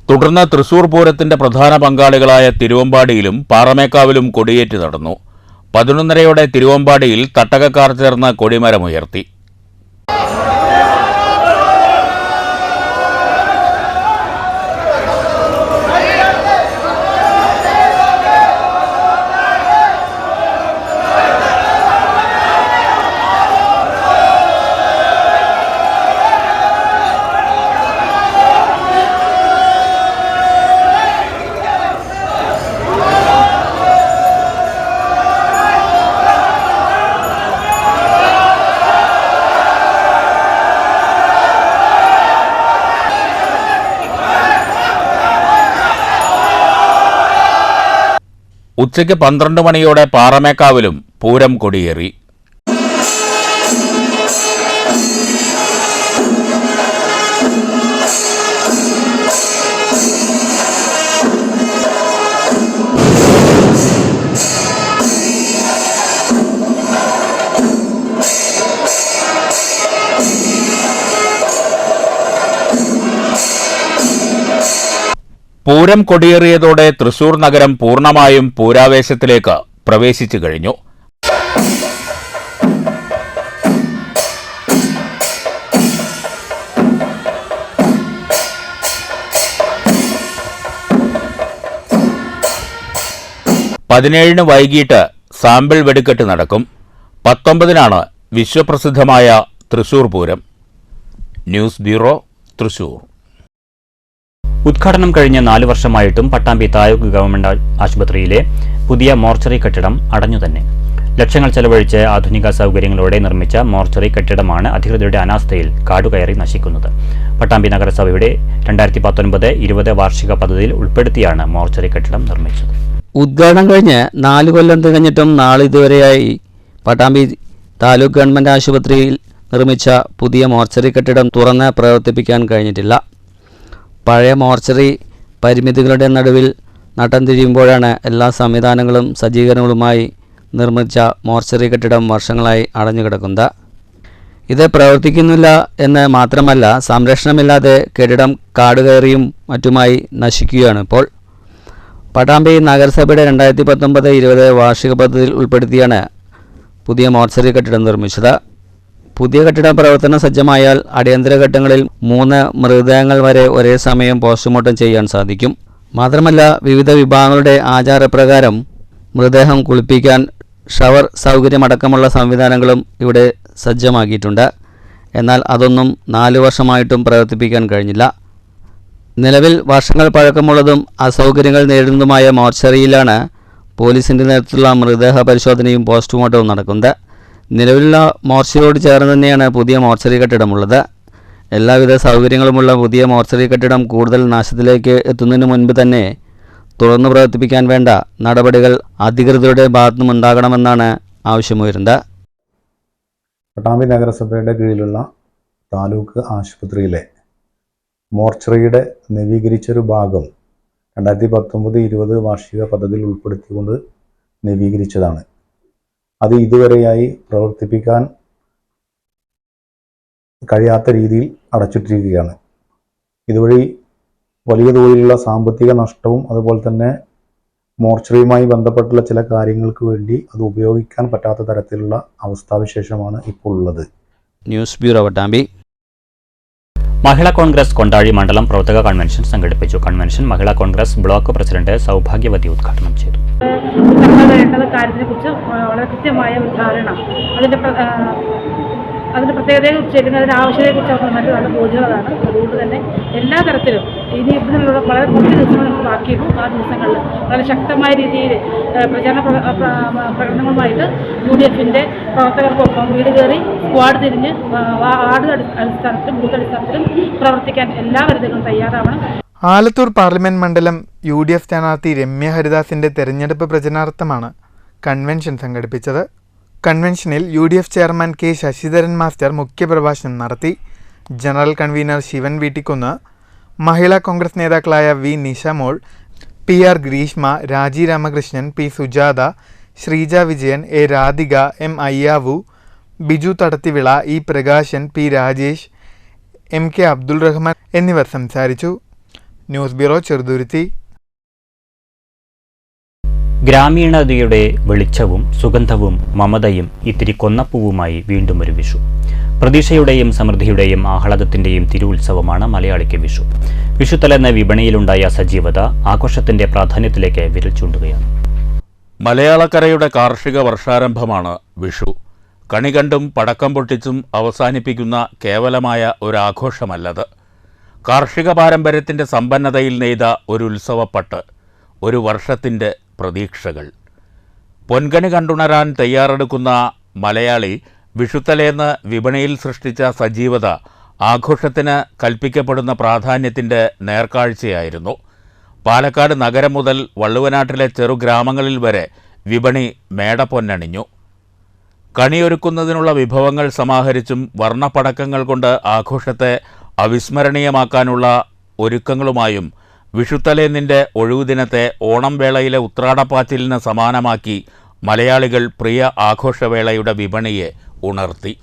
തുടർന്ന് തൃശൂർ പൂരത്തിന്റെ പ്രധാന പങ്കാളികളായ തിരുവമ്പാടിയിലും പാറമേക്കാവിലും കൊടിയേറ്റ് നടന്നു. 11:30 തിരുവമ്പാടിയിൽ തട്ടകക്കാർ ചേർന്ന് കൊടിമരമുയർത്തി. ഉച്ചയ്ക്ക് 12 മണിയോടെ പാറമേക്കാവിലും പൂരം കൊടിയേറി. പൂരം കൊടിയേറിയതോടെ തൃശൂർ നഗരം പൂർണ്ണമായും പൂരാവേശത്തിലേക്ക് പ്രവേശിച്ചു കഴിഞ്ഞു. പതിനേഴിന് വൈകിട്ട് സാമ്പിൾ വെടിക്കെട്ട് നടക്കും. 19-നാണ് വിശ്വപ്രസിദ്ധമായ തൃശൂർ പൂരം. News bureau, Thrissur. ഉദ്ഘാടനം കഴിഞ്ഞ് 4 വർഷമായിട്ടും പട്ടാമ്പി താലൂക്ക് ഗവൺമെന്റ് ആശുപത്രിയിലെ പുതിയ മോർച്ചറി കെട്ടിടം അടഞ്ഞുതന്നെ. ലക്ഷങ്ങൾ ചെലവഴിച്ച് ആധുനിക സൗകര്യങ്ങളോടെ നിർമ്മിച്ച മോർച്ചറി കെട്ടിടമാണ് അധികൃതരുടെ അനാസ്ഥയിൽ കാടുകയറി നശിക്കുന്നത്. പട്ടാമ്പി നഗരസഭയുടെ 2019-20 വാർഷിക പദ്ധതിയിൽ ഉൾപ്പെടുത്തിയാണ് മോർച്ചറി കെട്ടിടം നിർമ്മിച്ചത്. ഉദ്ഘാടനം കഴിഞ്ഞ് 4 കൊല്ലം തികഞ്ഞിട്ടും നാളിതുവരെയായി പട്ടാമ്പി താലൂക്ക് ഗവൺമെന്റ് ആശുപത്രിയിൽ നിർമ്മിച്ച പുതിയ മോർച്ചറി കെട്ടിടം തുറന്ന് പ്രവർത്തിപ്പിക്കാൻ കഴിഞ്ഞിട്ടില്ല. പഴയ മോർച്ചറി പരിമിതികളുടെ നടുവിൽ നട്ടം തിരിയുമ്പോഴാണ് എല്ലാ സംവിധാനങ്ങളും സജ്ജീകരണങ്ങളുമായി നിർമ്മിച്ച മോർച്ചറി കെട്ടിടം വർഷങ്ങളായി അടഞ്ഞുകിടക്കുന്നത്. ഇത് പ്രവർത്തിക്കുന്നില്ല എന്ന് മാത്രമല്ല, സംരക്ഷണമില്ലാതെ കെട്ടിടം കാടുകയറിയും മറ്റുമായി നശിക്കുകയാണ് ഇപ്പോൾ. പട്ടാമ്പി നഗരസഭയുടെ 2019-20 വാർഷിക പദ്ധതിയിൽ ഉൾപ്പെടുത്തിയാണ് പുതിയ മോർച്ചറി കെട്ടിടം നിർമ്മിച്ചത്. പുതിയ കെട്ടിടം പ്രവർത്തന സജ്ജമായാൽ അടിയന്തര ഘട്ടങ്ങളിൽ 3 മൃതദേഹങ്ങൾ വരെ ഒരേ സമയം പോസ്റ്റ്മോർട്ടം ചെയ്യാൻ സാധിക്കും. മാത്രമല്ല, വിവിധ വിഭാഗങ്ങളുടെ ആചാരപ്രകാരം മൃതദേഹം കുളിപ്പിക്കാൻ ഷവർ സൗകര്യമടക്കമുള്ള സംവിധാനങ്ങളും ഇവിടെ സജ്ജമാക്കിയിട്ടുണ്ട്. എന്നാൽ അതൊന്നും 4 വർഷമായിട്ടും പ്രവർത്തിപ്പിക്കാൻ കഴിഞ്ഞില്ല. നിലവിൽ വർഷങ്ങൾ പഴക്കമുള്ളതും അസൗകര്യങ്ങൾ നേരിടുന്നതുമായ മോർച്ചറിയിലാണ് പോലീസിൻ്റെ നേതൃത്വത്തിലുള്ള മൃതദേഹ പരിശോധനയും പോസ്റ്റ്മോർട്ടവും നടക്കുന്നത്. നിലവിലുള്ള മോർച്ചറിയോട് ചേർന്ന് തന്നെയാണ് പുതിയ മോർച്ചറി കെട്ടിടമുള്ളത്. എല്ലാവിധ സൗകര്യങ്ങളുമുള്ള പുതിയ മോർച്ചറി കെട്ടിടം കൂടുതൽ നാശത്തിലേക്ക് എത്തുന്നതിന് മുൻപ് തന്നെ തുറന്നു പ്രവർത്തിപ്പിക്കാൻ വേണ്ട നടപടികൾ അധികൃതരുടെ ഭാഗത്തുനിന്നും ഉണ്ടാകണമെന്നാണ് ആവശ്യമുയരുന്നത്. പട്ടാമ്പി നഗരസഭയുടെ കീഴിലുള്ള താലൂക്ക് ആശുപത്രിയിലെ മോർച്ചറിയുടെ നവീകരിച്ചൊരു ഭാഗം 2019-20 വാർഷിക പദ്ധതിയിൽ ഉൾപ്പെടുത്തിക്കൊണ്ട് നവീകരിച്ചതാണ്. അത് ഇതുവരെയായി പ്രവർത്തിപ്പിക്കാൻ കഴിയാത്ത രീതിയിൽ അടച്ചിട്ടിരിക്കുകയാണ്. ഇതുവഴി വലിയ തോതിലുള്ള സാമ്പത്തിക നഷ്ടവും അതുപോലെ തന്നെ മോർച്ചറിയുമായി ബന്ധപ്പെട്ടുള്ള ചില കാര്യങ്ങൾക്ക് വേണ്ടി അത് ഉപയോഗിക്കാൻ പറ്റാത്ത തരത്തിലുള്ള അവസ്ഥാവിശേഷമാണ് ഇപ്പോൾ ഉള്ളത്. News bureau Pattambi. മഹിളാ കോൺഗ്രസ് കൊണ്ടാഴി മണ്ഡലം പ്രവർത്തക കൺവെൻഷൻ സംഘടിപ്പിച്ചു. Convention Mahila Congress block president Saubhagyavathi ഉദ്ഘാടനം ചെയ്തു. കാര്യത്തെക്കുറിച്ച് വളരെ കൃത്യമായ ഒരു ധാരണ, അതിൻ്റെ പ്രത്യേകതയെക്കുറിച്ച് അല്ലെങ്കിൽ അതിൻ്റെ ആവശ്യത്തെക്കുറിച്ച് അവർക്ക് നല്ല ബോധ്യമാണ്. അതുകൊണ്ട് തന്നെ എല്ലാ തരത്തിലും ഇനി ഇതിനുള്ള വളരെ കുറച്ച് ദിവസങ്ങൾ നമുക്ക് ബാക്കിയുള്ളൂ. ആ ദിവസങ്ങളിൽ വളരെ ശക്തമായ രീതിയിൽ പ്രചാരണ പ്രകടനങ്ങളുമായിട്ട് UDF-ന്റെ പ്രവർത്തകർക്കൊപ്പം വീട് കയറി സ്ക്വാഡ് തിരിഞ്ഞ് വാർഡ് അടിസ്ഥാനത്തിലും ബൂത്ത് അടിസ്ഥാനത്തിലും പ്രവർത്തിക്കാൻ എല്ലാ കരുതലും തയ്യാറാവണം. ആലത്തൂർ പാർലമെന്റ് മണ്ഡലം UDF സ്ഥാനാർത്ഥി രമ്യ ഹരിദാസിന്റെ തെരഞ്ഞെടുപ്പ് പ്രചരണാർത്ഥമാണ് കൺവെൻഷൻ സംഘടിപ്പിച്ചത്. കൺവെൻഷനിൽ UDF chairman K. Sasidharan master മുഖ്യപ്രഭാഷണം നടത്തി. ജനറൽ കൺവീനർ ശിവൻ വീട്ടിക്കുന്ന്, മഹിളാ കോൺഗ്രസ് നേതാക്കളായ V. നിഷമോൾ, PR ഗ്രീഷ്മ, രാജി Ramakrishnan, P. Sujatha, Sreeja Vijayan, A. Radhika, M. Ayyavu, Biju Thadathivila, E. Prakashan, P. Rajesh, MK Abdul Rahman എന്നിവർ സംസാരിച്ചു. News bureau Cheruthuruthy. ഗ്രാമീണതയുടെ വെളിച്ചവും സുഗന്ധവും മമതയും ഇത്തിരി കൊന്നപ്പൂവുമായി വീണ്ടും ഒരു വിഷു. പ്രതീക്ഷയുടെയും സമൃദ്ധിയുടെയും ആഹ്ലാദത്തിൻ്റെയും തിരുവുത്സവമാണ് മലയാളിക്ക് വിഷു. വിഷുത്തലേന്ന് വിപണിയിലുണ്ടായ സജീവത ആഘോഷത്തിന്റെ പ്രാധാന്യത്തിലേക്ക് വിരൽ ചൂണ്ടുകയാണ്. മലയാളക്കരയുടെ കാർഷിക വർഷാരംഭമാണ് വിഷു. കണി കണ്ടും പടക്കം പൊട്ടിച്ചും അവസാനിപ്പിക്കുന്ന കേവലമായ ഒരാഘോഷമല്ലത്. കാർഷിക പാരമ്പര്യത്തിൻ്റെ സമ്പന്നതയിൽ നെയ്ത ഒരു ഉത്സവപ്പട്ട്, ഒരു വർഷത്തിൻ്റെ പ്രതീക്ഷകൾ. പൊൻകണി കണ്ടുണരാൻ തയ്യാറെടുക്കുന്ന മലയാളി വിഷുത്തലേന്ന് വിപണിയിൽ സൃഷ്ടിച്ച സജീവത ആഘോഷത്തിന് കൽപ്പിക്കപ്പെടുന്ന പ്രാധാന്യത്തിൻ്റെ നേർക്കാഴ്ചയായിരുന്നു. പാലക്കാട് നഗരം മുതൽ വള്ളുവനാട്ടിലെ ചെറുഗ്രാമങ്ങളിൽ വരെ വിപണി മേടപ്പൊന്നണിഞ്ഞു. കണിയൊരുക്കുന്നതിനുള്ള വിഭവങ്ങൾ സമാഹരിച്ചും വർണ്ണപ്പടക്കങ്ങൾ കൊണ്ട് ആഘോഷത്തെ അവിസ്മരണീയമാക്കാനുള്ള ഒരുക്കങ്ങളുമായും വിഷുത്തലേന്നിൻ്റെ ഒഴിവുദിനത്തെ ഓണം വേളയിലെ ഉത്രാടപ്പാച്ചിലിന് സമാനമാക്കി മലയാളികൾ പ്രിയ ആഘോഷവേളയുടെ വിപണിയെ ഉണർത്തി.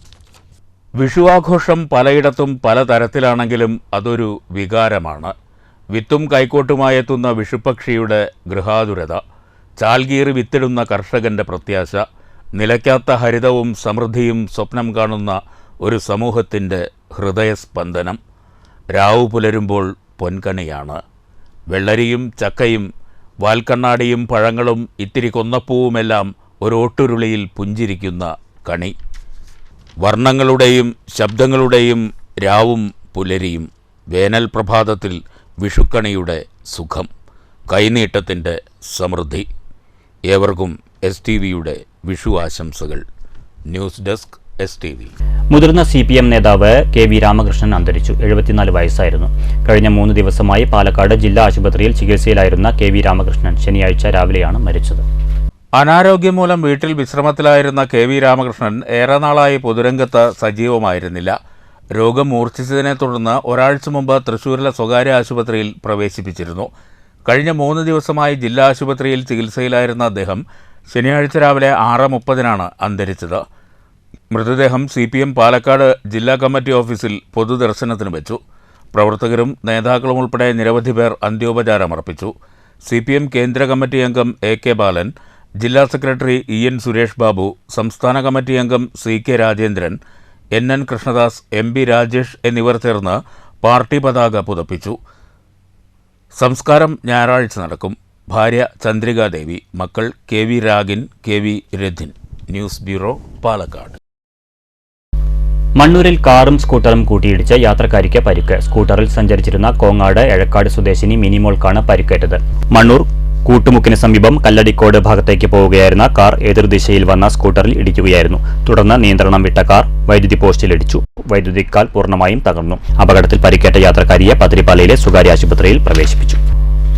വിഷു ആഘോഷം പലയിടത്തും പലതരത്തിലാണെങ്കിലും അതൊരു വികാരമാണ്. വിത്തും കൈക്കോട്ടുമായെത്തുന്ന വിഷുപക്ഷിയുടെ ഗൃഹാതുരത, ചാൽകീറി വിത്തിടുന്ന കർഷകൻ്റെ പ്രത്യാശ, നിലയ്ക്കാത്ത ഹരിതവും സമൃദ്ധിയും സ്വപ്നം കാണുന്ന ഒരു സമൂഹത്തിൻ്റെ ഹൃദയസ്പന്ദനം. രാവു പുലരുമ്പോൾ പൊൻകണിയാണ്. വെള്ളരിയും ചക്കയും വാൽക്കണ്ണാടിയും പഴങ്ങളും ഇത്തിരി കൊന്നപ്പൂവുമെല്ലാം ഒരോട്ടുരുളിയിൽ പുഞ്ചിരിക്കുന്ന കണി. വർണ്ണങ്ങളുടെയും ശബ്ദങ്ങളുടെയും രാവും പുലരിയും. വേനൽ പ്രഭാതത്തിൽ വിഷുക്കണിയുടെ സുഖം, കൈനീട്ടത്തിൻ്റെ സമൃദ്ധി. ഏവർക്കും STVയുടെ വിഷു ആശംസകൾ. News desk STV. മുതിർന്ന CPM നേതാവ് KV രാമകൃഷ്ണൻ അന്തരിച്ചു. 74 വയസ്സായിരുന്നു. കഴിഞ്ഞ 3 ദിവസമായി പാലക്കാട് ജില്ലാ ആശുപത്രിയിൽ ചികിത്സയിലായിരുന്ന KV രാമകൃഷ്ണൻ ശനിയാഴ്ച രാവിലെയാണ് മരിച്ചത്. അനാരോഗ്യം മൂലം വീട്ടിൽ വിശ്രമത്തിലായിരുന്ന KV രാമകൃഷ്ണൻ ഏറെ നാളായി പൊതുരംഗത്ത് സജീവമായിരുന്നില്ല. രോഗം മൂർച്ഛിച്ചതിനെ തുടർന്ന് ഒരാഴ്ച മുമ്പ് തൃശ്ശൂരിലെ സ്വകാര്യ ആശുപത്രിയിൽ പ്രവേശിപ്പിച്ചിരുന്നു. കഴിഞ്ഞ 3 ദിവസമായി ജില്ലാ ആശുപത്രിയിൽ ചികിത്സയിലായിരുന്ന അദ്ദേഹം ശനിയാഴ്ച രാവിലെ 6:30 അന്തരിച്ചത്. മൃതദേഹം CPM പാലക്കാട് ജില്ലാ കമ്മിറ്റി ഓഫീസിൽ പൊതുദർശനത്തിന് വെച്ചു. പ്രവർത്തകരും നേതാക്കളും ഉൾപ്പെടെ നിരവധി പേർ അന്ത്യോപചാരമർപ്പിച്ചു. CPM കേന്ദ്ര കമ്മിറ്റി അംഗം AK ബാലൻ, ജില്ലാ സെക്രട്ടറി EN സുരേഷ് ബാബു, സംസ്ഥാന കമ്മിറ്റി അംഗം CK Rajendran, NN Krishnadas, MB Rajesh എന്നിവർ ചേർന്ന് പാർട്ടി പതാക പുതപ്പിച്ചു. സംസ്കാരം ഞായറാഴ്ച നടക്കും. ഭാര്യ ചന്ദ്രികാദേവി, മക്കൾ KV Ragin, KV Rathin. News bureau, Palakkad. മണ്ണൂരിൽ കാറും സ്കൂട്ടറും കൂട്ടിയിടിച്ച് യാത്രക്കാരിക്ക് പരിക്ക്. സ്കൂട്ടറിൽ സഞ്ചരിച്ചിരുന്ന കോങ്ങാട് എഴക്കാട് സ്വദേശിനി മിനിമോൾക്കാണ് പരിക്കേറ്റത്. മണ്ണൂർ കൂട്ടുമുക്കിന് സമീപം കല്ലടിക്കോട് ഭാഗത്തേക്ക് പോവുകയായിരുന്ന കാർ എതിർദിശയിൽ വന്ന സ്കൂട്ടറിൽ ഇടിക്കുകയായിരുന്നു. തുടർന്ന് നിയന്ത്രണം വിട്ട കാർ വൈദ്യുതി പോസ്റ്റിലിടിച്ചു. വൈദ്യുതിക്കാൽ പൂർണ്ണമായും തകർന്നു. അപകടത്തിൽ പരിക്കേറ്റ യാത്രക്കാരിയെ പത്തിരിപ്പാലയിലെ സ്വകാര്യ ആശുപത്രിയിൽ പ്രവേശിപ്പിച്ചു.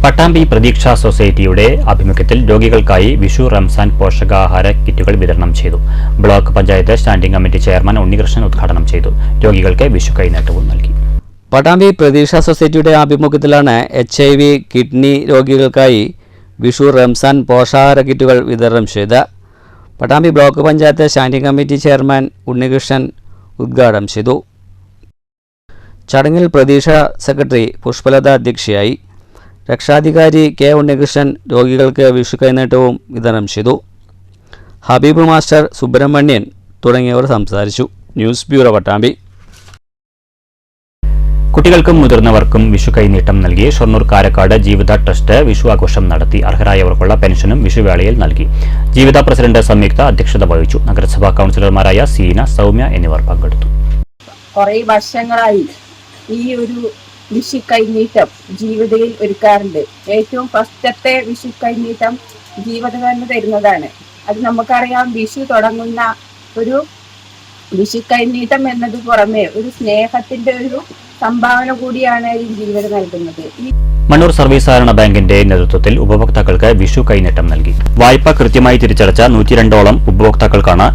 പട്ടാമ്പി പ്രതീക്ഷ സൊസൈറ്റിയുടെ ആഭിമുഖ്യത്തിൽ രോഗികൾക്കായി വിഷു റംസാൻ പോഷകാഹാര കിറ്റുകൾ വിതരണം ചെയ്തു. Block panchayat standing committee chairman Unnikrishnan ഉദ്ഘാടനം ചെയ്തു. രോഗികൾക്ക് വിഷു കൈനീട്ടവും നൽകി. പട്ടാമ്പി പ്രതീക്ഷ സൊസൈറ്റിയുടെ ആഭിമുഖ്യത്തിലാണ് HIV കിഡ്നി രോഗികൾക്കായി വിഷു റംസാൻ പോഷകാഹാര കിറ്റുകൾ വിതരണം ചെയ്ത്. Pattambi block panchayat standing committee chairman Unnikrishnan ഉദ്ഘാടനം ചെയ്തു. ചടങ്ങിൽ പ്രതീക്ഷ സെക്രട്ടറി പുഷ്പലത അധ്യക്ഷയായി. രക്ഷാധികാരി K. ഉണ്ണികൃഷ്ണൻ രോഗികൾക്ക് വിഷു കൈനീട്ടവും വിതരണം ചെയ്തു. ഹബീബ് മാസ്റ്റർ, സുബ്രഹ്മണ്യൻ തുടങ്ങിയവർ സംസാരിച്ചു. News bureau, Pattambi. കുട്ടികൾക്കും മുതിർന്നവർക്കും വിഷു കൈനീട്ടം നൽകി. ഷൊർണൂർ കാരക്കാട് ജീവിത ട്രസ്റ്റ് വിഷു ആഘോഷം നടത്തി. അർഹരായവർക്കുള്ള പെൻഷനും വിഷുവേളയിൽ നൽകി. ജീവിത പ്രസിഡന്റ് സംയുക്ത അധ്യക്ഷത വഹിച്ചു. നഗരസഭാ കൗൺസിലർമാരായ സീന, സൗമ്യ എന്നിവർ പങ്കെടുത്തു. കുറേ വർഷങ്ങളായി ഈ ഒരു വിഷു കൈനീട്ടം ജീവിതയിൽ ഒരുക്കാറുണ്ട്. ഏറ്റവും ഫസ്റ്റത്തെ വിഷു കൈനീട്ടം ജീവിതം തന്നെ തരുന്നതാണ്. അത് നമുക്കറിയാം. വിഷു തുടങ്ങുന്ന ഒരു വിഷു കൈനീട്ടം എന്നത് പുറമെ ഒരു സ്നേഹത്തിന്റെ ഒരു സംഭാവന കൂടിയാണ് ഈ ജീവിതം നൽകുന്നത്. മണ്ണൂർ സർവീസ് സഹകരണ ബാങ്കിന്റെ നേതൃത്വത്തിൽ ഉപഭോക്താക്കൾക്ക് വിഷു കൈനീട്ടം നൽകി. വായ്പ കൃത്യമായി തിരിച്ചടച്ച 102ഓളം ഉപഭോക്താക്കൾക്കാണ്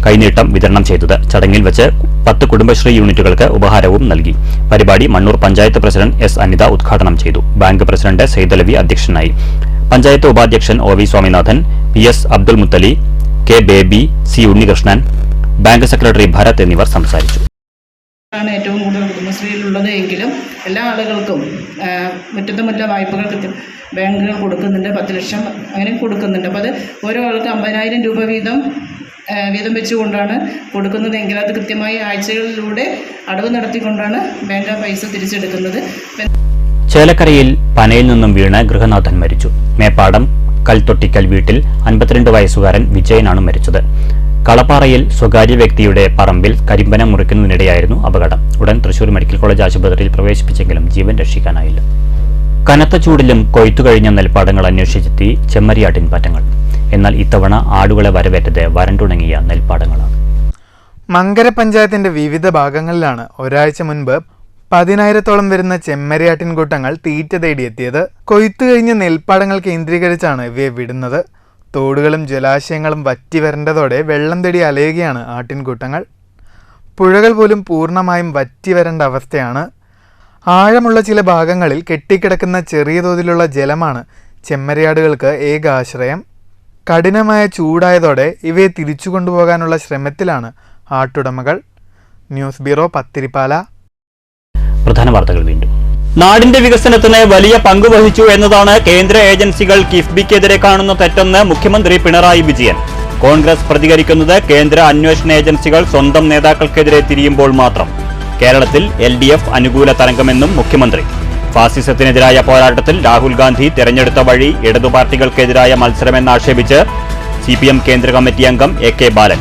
കൈനീട്ടം വിതരണം ചെയ്തത്. ചടങ്ങിൽ വെച്ച് 10 കുടുംബശ്രീ യൂണിറ്റുകൾക്ക് ഉപഹാരവും നൽകി. പരിപാടി മണ്ണൂർ പഞ്ചായത്ത് പ്രസിഡന്റ് S. അനിത ഉദ്ഘാടനം ചെയ്തു. ബാങ്ക് പ്രസിഡന്റ് സെയ്ദലവി അധ്യക്ഷനായി. പഞ്ചായത്ത് ഉപാധ്യക്ഷൻ OV Swaminathan, PS. Abdul Muthali, K. Baby, C. Unnikrishnan, bank secretary Bharath എന്നിവർ സംസാരിച്ചു. ആണ് ഏറ്റവും കൂടുതൽ കുടുംബശ്രീയിലുള്ളത് എങ്കിലും എല്ലാ ആളുകൾക്കും മുറ്റത്തുമുല്ല വായ്പകൾ ബാങ്കുകൾ കൊടുക്കുന്നുണ്ട്. 10 ലക്ഷം അങ്ങനെ കൊടുക്കുന്നുണ്ട്. അപ്പോൾ അത് ഓരോ ആൾക്ക് 50,000 രൂപ വീതം വെച്ചുകൊണ്ടാണ് കൊടുക്കുന്നതെങ്കിൽ അത് കൃത്യമായി ആഴ്ചകളിലൂടെ അടവ് നടത്തിക്കൊണ്ടാണ് ബാങ്ക് ആ പൈസ തിരിച്ചെടുക്കുന്നത്. ചേലക്കരയിൽ പനയിൽ നിന്നും വീണ് ഗൃഹനാഥൻ മരിച്ചു. മേപ്പാടം കൽത്തൊട്ടിക്കൽ വീട്ടിൽ 52 വയസ്സുകാരൻ വിജയനാണ് മരിച്ചത്. കളപ്പാറയിൽ സ്വകാര്യ വ്യക്തിയുടെ പറമ്പിൽ കരിമ്പന മുറിക്കുന്നതിനിടെയായിരുന്നു അപകടം. ഉടൻ തൃശൂർ മെഡിക്കൽ കോളേജ് ആശുപത്രിയിൽ പ്രവേശിപ്പിച്ചെങ്കിലും ജീവൻ രക്ഷിക്കാനായില്ല. കനത്ത ചൂടിലും കൊയ്ത്തുകഴിഞ്ഞ നെൽപ്പാടങ്ങൾ അന്വേഷിച്ചെത്തി ചെമ്മരിയാട്ടിൻ പറ്റങ്ങൾ. എന്നാൽ ഇത്തവണ ആടുകളെ വരവേറ്റത് വരണ്ടുണങ്ങിയ നെൽപ്പാടങ്ങളാണ്. മങ്കര പഞ്ചായത്തിന്റെ വിവിധ ഭാഗങ്ങളിലാണ് ഒരാഴ്ച മുൻപ് 10,000-ഓളം വരുന്ന ചെമ്മരിയാട്ടിൻകൂട്ടങ്ങൾ തീറ്റ തേടിയെത്തിയത്. കൊയ്ത്തു കഴിഞ്ഞ നെൽപ്പാടങ്ങൾ കേന്ദ്രീകരിച്ചാണ് ഇവയെ വിടുന്നത്. തോടുകളും ജലാശയങ്ങളും വറ്റി വരേണ്ടതോടെ വെള്ളം തേടി അലയുകയാണ് ആട്ടിൻകൂട്ടങ്ങൾ. പുഴകൾ പോലും പൂർണ്ണമായും വറ്റി വരേണ്ട അവസ്ഥയാണ്. ആഴമുള്ള ചില ഭാഗങ്ങളിൽ കെട്ടിക്കിടക്കുന്ന ചെറിയ തോതിലുള്ള ജലമാണ് ചെമ്മരിയാടുകൾക്ക് ഏക ആശ്രയം. കഠിനമായ ചൂടായതോടെ ഇവയെ തിരിച്ചു കൊണ്ടുപോകാനുള്ള ശ്രമത്തിലാണ് ആട്ടുടമകൾ. News bureau, Pathiripala. പ്രധാന വാർത്തകൾ വീണ്ടും. നാടിന്റെ വികസനത്തിന് വലിയ പങ്ക് വഹിച്ചു എന്നതാണ് കേന്ദ്ര ഏജൻസികൾ കിഫ്ബിക്കെതിരെ കാണുന്ന തെറ്റെന്ന് മുഖ്യമന്ത്രി പിണറായി വിജയൻ. കോൺഗ്രസ് പ്രതികരിക്കുന്നത് കേന്ദ്ര അന്വേഷണ ഏജൻസികൾ സ്വന്തം നേതാക്കൾക്കെതിരെ തിരിയുമ്പോൾ മാത്രം. കേരളത്തിൽ LDF അനുകൂല തരംഗമെന്നും മുഖ്യമന്ത്രി. ഫാസിസത്തിനെതിരായ പോരാട്ടത്തിൽ രാഹുൽ ഗാന്ധി തെരഞ്ഞെടുത്ത വഴി ഇടതു പാർട്ടികൾക്കെതിരായ മത്സരമെന്നാക്ഷേപിച്ച് CPM കേന്ദ്ര കമ്മിറ്റി അംഗം AK ബാലൻ.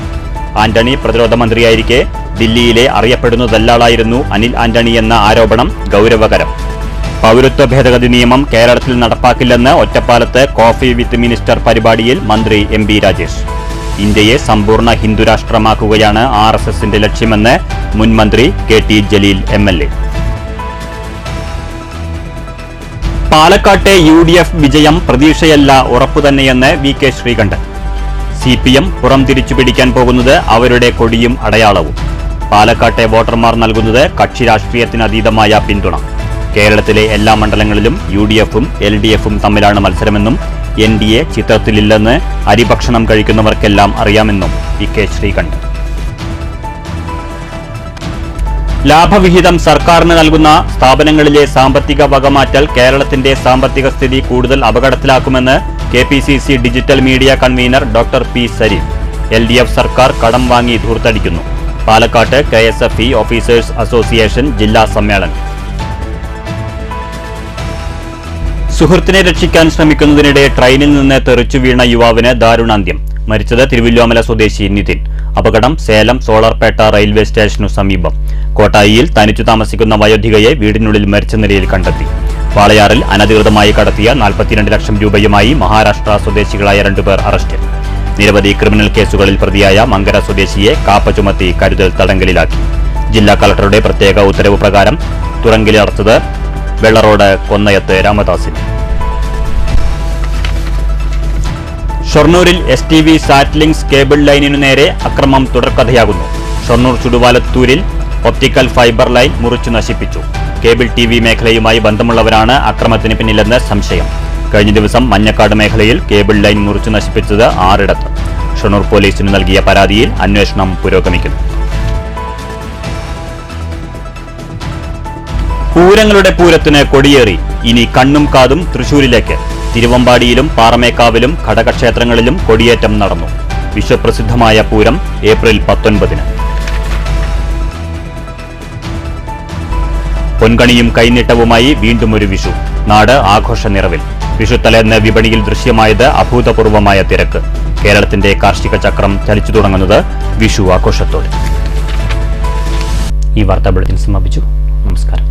ആന്റണി പ്രതിരോധ മന്ത്രിയായിരിക്കെ ദില്ലിയിലെ അറിയപ്പെടുന്ന ദല്ലാളായിരുന്നു അനിൽ ആന്റണി എന്ന ആരോപണം ഗൗരവകരം. പൗരത്വ ഭേദഗതി നിയമം കേരളത്തിൽ നടപ്പാക്കില്ലെന്ന് ഒറ്റപ്പാലത്ത് കോഫി വിത്ത് മിനിസ്റ്റർ പരിപാടിയിൽ മന്ത്രി MB രാജേഷ്. ഇന്ത്യയെ സമ്പൂർണ്ണ ഹിന്ദുരാഷ്ട്രമാക്കുകയാണ് RSSന്റെ ലക്ഷ്യമെന്ന് മുൻ മന്ത്രി KT ജലീൽ MLA. പാലക്കാട്ടെ UDF വിജയം പ്രതീക്ഷയല്ല, ഉറപ്പുതന്നെയെന്ന് VK ശ്രീകണ്ഠൻ. CPM പുറംതിരിച്ചു പിടിക്കാൻ പോകുന്നത് അവരുടെ കൊടിയും അടയാളവും. പാലക്കാട്ടെ വോട്ടർമാർ നൽകുന്നത് കക്ഷി രാഷ്ട്രീയത്തിനതീതമായ പിന്തുണ. കേരളത്തിലെ എല്ലാ മണ്ഡലങ്ങളിലും UDFും LDFും തമ്മിലാണ് മത്സരമെന്നും NDA ചിത്രത്തിലില്ലെന്ന് അരിഭക്ഷണം കഴിക്കുന്നവർക്കെല്ലാം അറിയാമെന്നും VK ശ്രീകണ്ഠൻ. ലാഭവിഹിതം സർക്കാരിന് നൽകുന്ന സ്ഥാപനങ്ങളിലെ സാമ്പത്തിക വകമാറ്റൽ കേരളത്തിന്റെ സാമ്പത്തിക സ്ഥിതി കൂടുതൽ അപകടത്തിലാക്കുമെന്ന് KPCC digital media convener doctor P. Zarif. LDF സർക്കാർ കടം വാങ്ങി ധൂർത്തടിക്കുന്നു. പാലക്കാട്ട് KSFE ഓഫീസേഴ്സ് അസോസിയേഷൻ ജില്ലാ സമ്മേളനം. സുഹൃത്തിനെ രക്ഷിക്കാൻ ശ്രമിക്കുന്നതിനിടെ ട്രെയിനിൽ നിന്ന് തെറിച്ചു വീണ യുവാവിന് ദാരുണാന്ത്യം. മരിച്ചത് തിരുവല്ലോമല സ്വദേശി നിതിൻ. അപകടം സേലം സോളാർപേട്ട റെയിൽവേ സ്റ്റേഷനു സമീപം. കോട്ടായിയിൽ തനിച്ചു താമസിക്കുന്ന വയോധികയെ വീടിനുള്ളിൽ മരിച്ച നിലയിൽ കണ്ടെത്തി. വാളയാറിൽ അനധികൃതമായി കടത്തിയ 42 ലക്ഷം രൂപയുമായി മഹാരാഷ്ട്ര സ്വദേശികളായ 2 പേർ അറസ്റ്റിൽ. നിരവധി ക്രിമിനൽ കേസുകളിൽ പ്രതിയായ മങ്കര സ്വദേശിയെ കാപ്പ ചുമത്തി കരുതൽ തടങ്കലിലാക്കി. ജില്ലാ കളക്ടറുടെ പ്രത്യേക ഉത്തരവ് പ്രകാരം തുറങ്കിലടച്ചത് വെള്ളറോഡ് കൊന്നയത്ത് രാമദാസിന്. ഷൊർണൂരിൽ STV സാറ്റ്ലിങ്സ് കേബിൾ ലൈനിനു നേരെ അക്രമം തുടർക്കഥയാകുന്നു. ഷൊർണൂർ ചുടുവാലത്തൂരിൽ ഒപ്റ്റിക്കൽ ഫൈബർ ലൈൻ മുറിച്ചു നശിപ്പിച്ചു. കേബിൾ TV മേഖലയുമായി ബന്ധമുള്ളവരാണ് അക്രമത്തിന് പിന്നിലെന്ന് സംശയം. കഴിഞ്ഞ ദിവസം മഞ്ഞക്കാട് മേഖലയിൽ കേബിൾ ലൈൻ മുറിച്ചു നശിപ്പിച്ചത് 6 ഇടത്ത്. ഷൊർണൂർ പോലീസിന് നൽകിയ പരാതിയിൽ അന്വേഷണം പുരോഗമിക്കുന്നു. പൂരങ്ങളുടെ പൂരത്തിന് കൊടിയേറി. ഇനി കണ്ണും കാതും തൃശൂരിലേക്ക്. തിരുവമ്പാടിയിലും പാറമേക്കാവിലും ഘടകക്ഷേത്രങ്ങളിലും കൊടിയേറ്റം നടന്നു. വിശ്വപ്രസിദ്ധമായ പൂരം ഏപ്രിൽ 19. പൊൻകണിയും കൈനീട്ടവുമായി വീണ്ടും ഒരു വിഷു. നാട് ആഘോഷ നിറവിൽ. വിഷുത്തലേന്ന് വിപണിയിൽ ദൃശ്യമായത് അഭൂതപൂർവമായ തിരക്ക്. കേരളത്തിന്റെ കാർഷിക ചക്രം ചലിച്ചു തുടങ്ങുന്നത് വിഷു ആഘോഷത്തോടെ. ഈ വാർത്താ ബുള്ളറ്റിൻ സമാപിച്ചു. നമസ്കാരം.